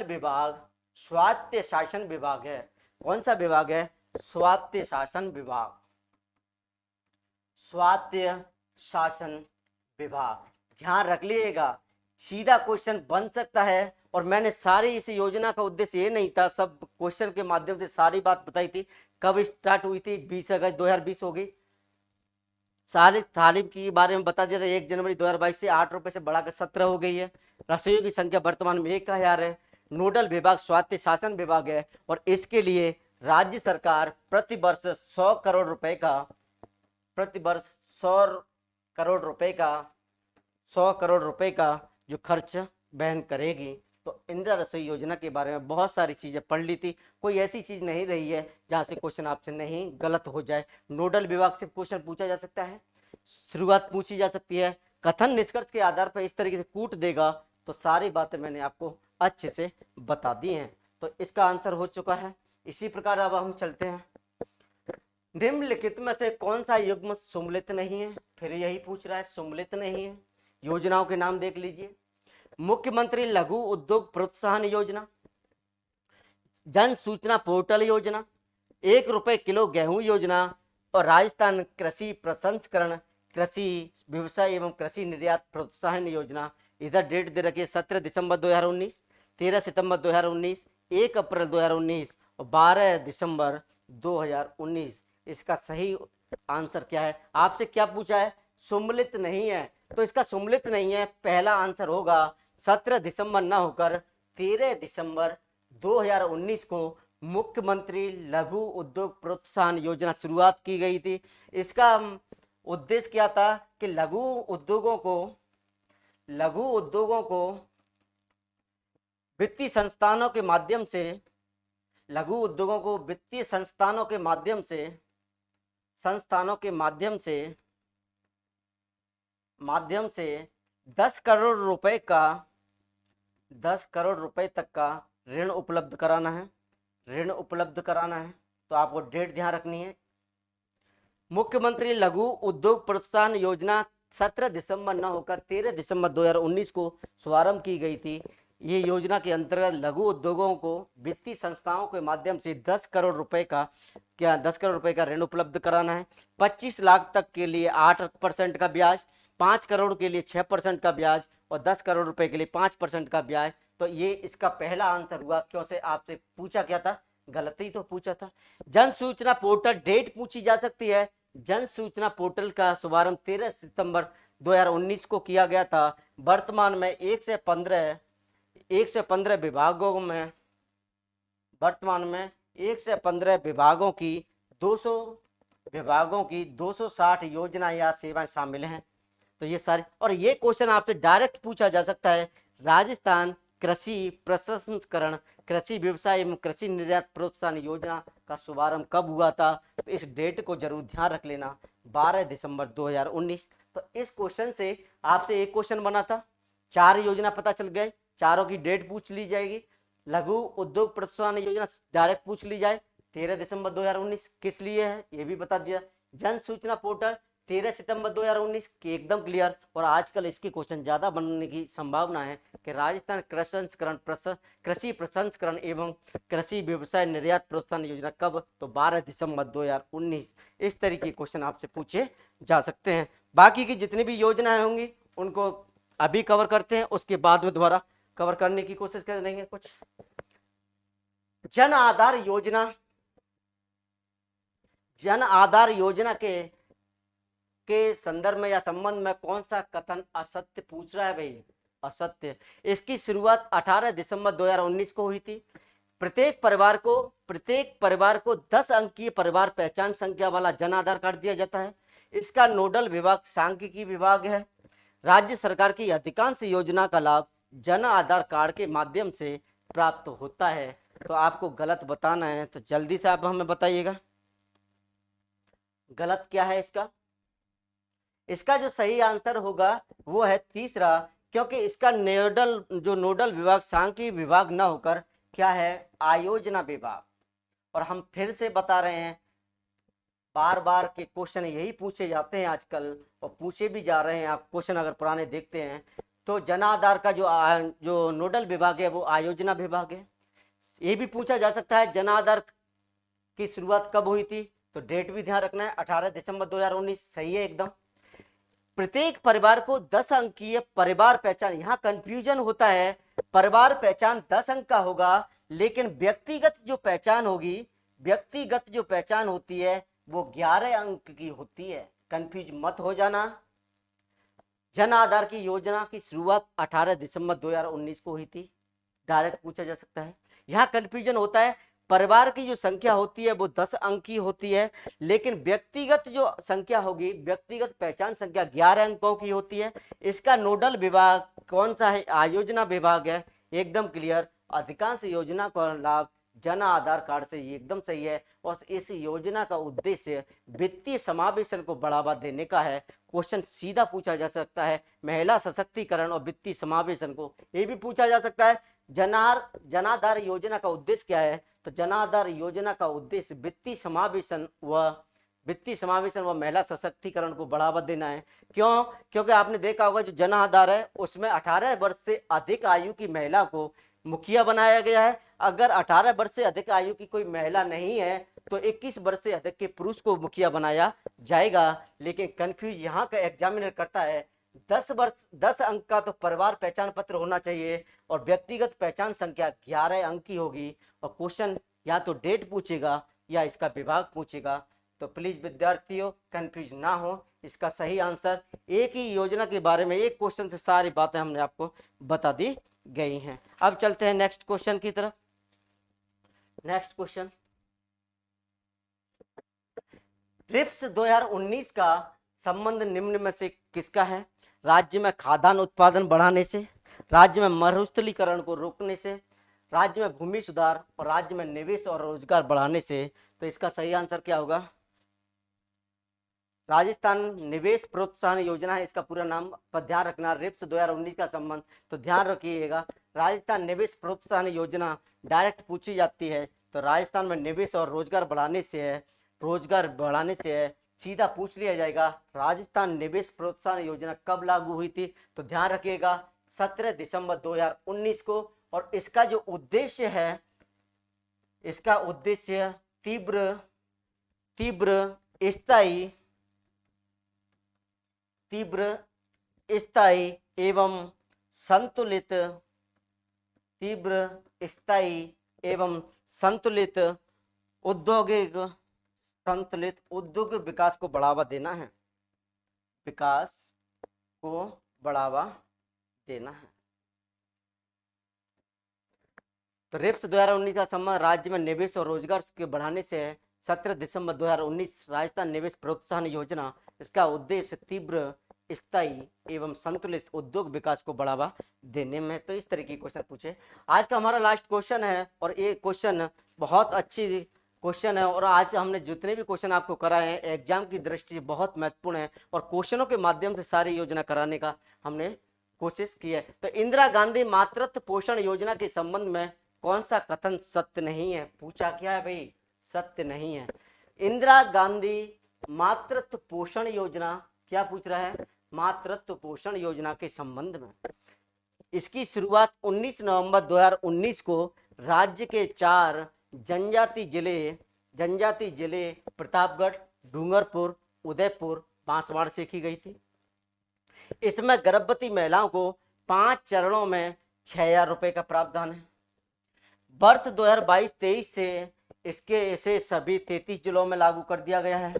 विभाग स्वायत्त शासन विभाग है। कौन सा विभाग है? स्वायत्त शासन विभाग। ध्यान रख लीजिएगा, सीधा क्वेश्चन बन सकता है। और मैंने सारी इस योजना का उद्देश्य ये नहीं था, सब क्वेश्चन के माध्यम से सारी बात बताई थी। कब स्टार्ट हुई थी? 20 अगस्त 2020 हो गई। सारी तालीम के बारे में बता दिया था। 1 जनवरी 2022 से 8 रुपए से बढ़ाकर 17 हो गई है। रसोइयों की संख्या वर्तमान में 1000 है। नोडल विभाग स्वायत्त शासन विभाग है और इसके लिए राज्य सरकार प्रतिवर्ष 100 करोड़ रुपए का 100 करोड़ रुपए का जो खर्च वहन करेगी। तो इंदिरा रसोई योजना के बारे में बहुत सारी चीजें पढ़ ली थी। कोई ऐसी चीज नहीं रही है जहां से क्वेश्चन आपसे नहीं गलत हो जाए। नोडल विभाग से क्वेश्चन पूछा जा सकता है, शुरुआत पूछी जा सकती है, कथन निष्कर्ष के आधार पर इस तरीके से कूट देगा। तो सारी बातें मैंने आपको अच्छे से बता दी हैं। तो इसका आंसर हो चुका है। इसी प्रकार अब हम चलते हैं, निम्नलिखित में से कौन सा युग्म सम्मिलित नहीं है? फिर यही पूछ रहा है, सम्मिलित नहीं है। योजनाओं के नाम देख लीजिए। मुख्यमंत्री लघु उद्योग प्रोत्साहन योजना, जन सूचना पोर्टल योजना, 1 रुपए किलो गेहूं योजना और राजस्थान कृषि प्रसंस्करण, कृषि व्यवसाय एवं कृषि निर्यात प्रोत्साहन योजना। इधर डेट दे रखी है 17 दिसंबर 2019। 13 सितंबर 2019, 1 अप्रैल 2019 और 12 दिसंबर 2019। इसका सही आंसर क्या है? आपसे क्या पूछा है? सुम्मिलित नहीं है, तो इसका सुम्मिलित नहीं है, पहला आंसर होगा 17 दिसंबर न होकर 13 दिसंबर 2019 को मुख्यमंत्री लघु उद्योग प्रोत्साहन योजना शुरुआत की गई थी। इसका उद्देश्य क्या था कि लघु उद्योगों को वित्तीय संस्थानों के माध्यम से, लघु उद्योगों को वित्तीय संस्थानों के माध्यम से 10 करोड़ रुपए तक का ऋण उपलब्ध कराना है। तो आपको डेट ध्यान रखनी है। मुख्यमंत्री लघु उद्योग प्रोत्साहन योजना 17 दिसंबर न होकर 13 दिसंबर 2019 को शुभारंभ की गई थी। ये योजना के अंतर्गत लघु उद्योगों को वित्तीय संस्थाओं के माध्यम से 10 करोड़ रुपए का ऋण उपलब्ध कराना है। 25 लाख तक के लिए 8% का ब्याज, 5 करोड़ के लिए 6% का ब्याज और 10 करोड़ रुपए के लिए 5% का ब्याज। तो ये इसका पहला आंसर हुआ। क्यों से आपसे पूछा क्या था? गलती तो पूछा था। जन सूचना पोर्टल, डेट पूछी जा सकती है। जन सूचना पोर्टल का शुभारंभ 13 सितंबर 2019 को किया गया था। वर्तमान में 1 से 15 विभागों की 260 योजना या सेवाएं शामिल हैं। तो ये सारे, और ये क्वेश्चन आपसे डायरेक्ट पूछा जा सकता है। राजस्थान कृषि प्रसंस्करण, कृषि व्यवसाय एवं कृषि निर्यात प्रोत्साहन योजना का शुभारंभ कब हुआ था? तो इस डेट को जरूर ध्यान रख लेना, 12 दिसंबर 2019। तो इस क्वेश्चन से आपसे एक क्वेश्चन बना था, 4 योजना पता चल गए, चारों की डेट पूछ ली जाएगी। लघु उद्योग प्रोत्साहन योजना डायरेक्ट पूछ ली जाए, 13 दिसंबर 2019 किस लिए है ये भी बता दिया। जन सूचना पोर्टल 13 सितंबर 2019 की एकदम क्लियर। और आजकल इसके क्वेश्चन ज्यादा बनने की संभावना है कि राजस्थान कृषि प्रसंस्करण एवं कृषि व्यवसाय निर्यात प्रोत्साहन योजना कब? तो 12 दिसंबर 2019। इस तरीके के क्वेश्चन आपसे पूछे जा सकते हैं। बाकी की जितनी भी योजनाएं होंगी उनको अभी कवर करते हैं, उसके बाद में दोबारा कवर करने की कोशिश करेंगे। कुछ जन आधार योजना के संदर्भ में या संबंध में कौन सा कथन असत्य पूछ रहा है भाई? असत्य। इसकी शुरुआत 18 दिसंबर 2019 को हुई थी। प्रत्येक परिवार को 10 अंकीय परिवार पहचान संख्या वाला जन आधार कार्ड दिया जाता है। इसका नोडल विभाग सांख्यिकी विभाग है। राज्य सरकार की अधिकांश योजना का लाभ जन आधार कार्ड के माध्यम से प्राप्त होता है। तो आपको गलत बताना है, तो जल्दी से आप हमें बताइएगा गलत क्या है इसका। इसका जो सही आंसर होगा वो है तीसरा, क्योंकि इसका नोडल विभाग सांख्यिकी विभाग न होकर क्या है? आयोजना विभाग। और हम फिर से बता रहे हैं, बार बार के क्वेश्चन यही पूछे जाते हैं आजकल, और पूछे भी जा रहे हैं। आप क्वेश्चन अगर पुराने देखते हैं तो जन आधार का जो नोडल विभाग है वो आयोजना विभाग है। ये भी पूछा जा सकता है जन आधार की शुरुआत कब हुई थी? तो डेट भी ध्यान रखना है, 18 दिसंबर 2019 सही है एकदम। प्रत्येक परिवार को 10 अंकीय परिवार पहचान, यहां कंफ्यूजन होता है। परिवार पहचान 10 अंक का होगा, लेकिन व्यक्तिगत जो पहचान होती है वो 11 अंक की होती है। कंफ्यूज मत हो जाना। जन आधार की योजना की शुरुआत 18 दिसंबर 2019 को हुई थी, डायरेक्ट पूछा जा सकता है। यहां कंफ्यूजन होता है, परिवार की जो संख्या होती है वो 10 अंक की होती है, लेकिन व्यक्तिगत जो संख्या होगी, व्यक्तिगत पहचान संख्या 11 अंकों की होती है। इसका नोडल विभाग कौन सा है? आयोजना विभाग है। एकदम क्लियर। अधिकांश योजना का लाभ जन आधार कार्ड से, ये एकदम सही है। और इस योजना का उद्देश्य वित्तीय समावेशन को बढ़ावा देने का है। क्वेश्चन सीधा पूछा जा सकता है, महिला सशक्तिकरण और वित्तीय समावेशन को, ये भी पूछा जा सकता है। जनाधार योजना का उद्देश्य क्या है? तो जनाधार योजना का उद्देश्य वित्तीय समावेशन व महिला सशक्तिकरण को बढ़ावा देना है। क्यों? क्योंकि आपने देखा होगा जो जन आधार है उसमें 18 वर्ष से अधिक आयु की महिला को मुखिया बनाया गया है। अगर 18 वर्ष से अधिक आयु की कोई महिला नहीं है तो 21 वर्ष से अधिक के पुरुष को मुखिया बनाया जाएगा। लेकिन कंफ्यूज यहाँ का एग्जामिनर करता है, 10 अंक का तो परिवार पहचान पत्र होना चाहिए और व्यक्तिगत पहचान संख्या 11 अंक की होगी। और क्वेश्चन या तो डेट पूछेगा या इसका विभाग पूछेगा। तो प्लीज विद्यार्थियों कंफ्यूज ना हो, इसका सही आंसर एक ही योजना के बारे में एक क्वेश्चन से सारी बातें हमने आपको बता दी गई हैं। अब चलते हैं नेक्स्ट क्वेश्चन की तरफ। नेक्स्ट क्वेश्चन, ट्रिप्स 2019 का संबंध निम्न में से किसका है? राज्य में खाद्यान्न उत्पादन बढ़ाने से, राज्य में मरुस्थलीकरण को रोकने से, राज्य में भूमि सुधार और राज्य में निवेश और रोजगार बढ़ाने से। तो इसका सही आंसर क्या होगा? राजस्थान निवेश प्रोत्साहन योजना है इसका पूरा नाम, पर ध्यान रखना रिप्स 2019 का संबंध, तो ध्यान रखिएगा राजस्थान निवेश प्रोत्साहन योजना डायरेक्ट पूछी जाती है तो राजस्थान में निवेश और रोजगार बढ़ाने से है, रोजगार बढ़ाने से है। सीधा पूछ लिया जाएगा राजस्थान निवेश प्रोत्साहन योजना कब लागू हुई थी? तो ध्यान रखिएगा 17 दिसंबर 2019 को। और इसका जो उद्देश्य है, इसका उद्देश्य तीव्र स्थायी एवं संतुलित उद्योग विकास को बढ़ावा देना है, तो रिप्स 2019 का संबंध राज्य में निवेश और रोजगार के बढ़ाने से है। 17 दिसंबर 2019 राजस्थान निवेश प्रोत्साहन योजना, इसका उद्देश्य तीव्र स्थायी एवं संतुलित उद्योग विकास को बढ़ावा देने में। तो इस तरह के क्वेश्चन पूछे। आज का हमारा लास्ट क्वेश्चन है और ये क्वेश्चन बहुत अच्छी क्वेश्चन है और आज हमने जितने भी क्वेश्चन आपको कराए हैं एग्जाम की दृष्टि से बहुत महत्वपूर्ण है और क्वेश्चनों के माध्यम से सारी योजना कराने का हमने कोशिश की है। तो इंदिरा गांधी मातृत्व पोषण योजना के संबंध में कौन सा कथन सत्य नहीं है? पूछा क्या है भाई? सत्य नहीं है। इंदिरा गांधी मातृत्व पोषण योजना, क्या पूछ रहा है? मातृत्व पोषण योजना के संबंध में इसकी शुरुआत 19 नवंबर 2019 को राज्य के 4 जनजाति जिले प्रतापगढ़, डूंगरपुर, उदयपुर, बांसवाड़ा से की गई थी। इसमें गर्भवती महिलाओं को 5 चरणों में 6,000 रुपए का प्रावधान है। वर्ष 2022-23 से इसे सभी 33 जिलों में लागू कर दिया गया है।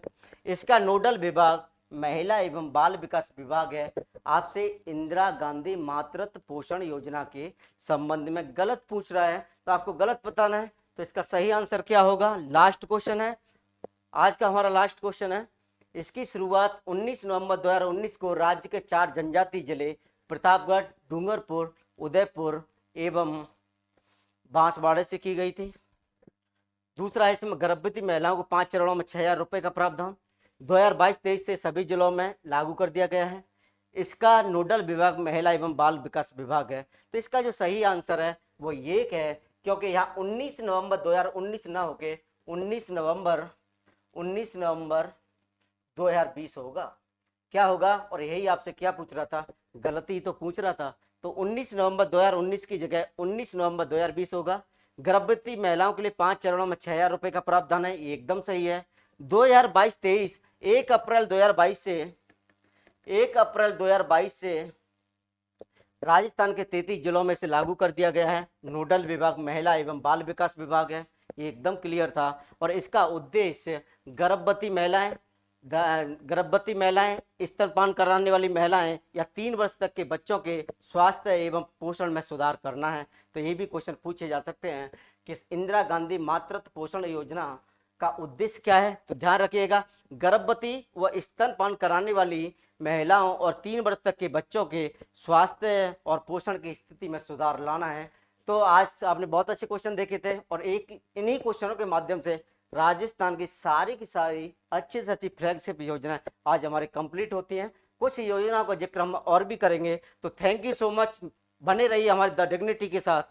इसका नोडल विभाग महिला एवं बाल विकास विभाग है। आपसे इंदिरा गांधी मातृत्व पोषण योजना के संबंध में गलत पूछ रहा है तो आपको गलत बताना है। तो इसका सही आंसर क्या होगा? लास्ट क्वेश्चन है, आज का हमारा लास्ट क्वेश्चन है। इसकी शुरुआत 19 नवंबर 2019 को राज्य के 4 जनजाति जिले प्रतापगढ़, डूंगरपुर, उदयपुर एवं बांसवाड़े से की गई थी। दूसरा है इसमें गर्भवती महिलाओं को 5 चरणों में 6,000 रुपए का प्रावधान 2022-23 से सभी जिलों में लागू कर दिया गया है। इसका नोडल विभाग महिला एवं बाल विकास विभाग है। तो इसका जो सही आंसर है वो ये है, क्योंकि यहाँ 19 नवंबर 2019 ना होके 19 नवंबर 2020 होगा। क्या होगा? और यही आपसे क्या पूछ रहा था? गलती तो पूछ रहा था। तो 19 नवंबर 2019 की जगह 19 नवंबर 2020 होगा। गर्भवती महिलाओं के लिए 5 चरणों में 6,000 रुपए का प्रावधान है, ये एकदम सही है। 2022-23 1 अप्रैल 2022 से राजस्थान के 33 जिलों में से लागू कर दिया गया है। नोडल विभाग महिला एवं बाल विकास विभाग है, ये एकदम क्लियर था। और इसका उद्देश्य गर्भवती महिलाएं, स्तनपान कराने वाली महिलाएं या 3 वर्ष तक के बच्चों के स्वास्थ्य एवं पोषण में सुधार करना है। तो ये भी क्वेश्चन पूछे जा सकते हैं कि इंदिरा गांधी मातृत्व पोषण योजना का उद्देश्य क्या है? तो ध्यान रखिएगा गर्भवती व स्तनपान कराने वाली महिलाओं और 3 वर्ष तक के बच्चों के स्वास्थ्य और पोषण की स्थिति में सुधार लाना है। तो आज आपने बहुत अच्छे क्वेश्चन देखे थे और इन्हीं क्वेश्चनों के माध्यम से राजस्थान की सारी अच्छी से अच्छी फ्लैगशिप योजनाएं आज हमारी कंप्लीट होती हैं। कुछ योजनाओं का जिक्र हम और भी करेंगे। तो थैंक यू सो मच, बने रहिए हमारे द डिग्निटी के साथ।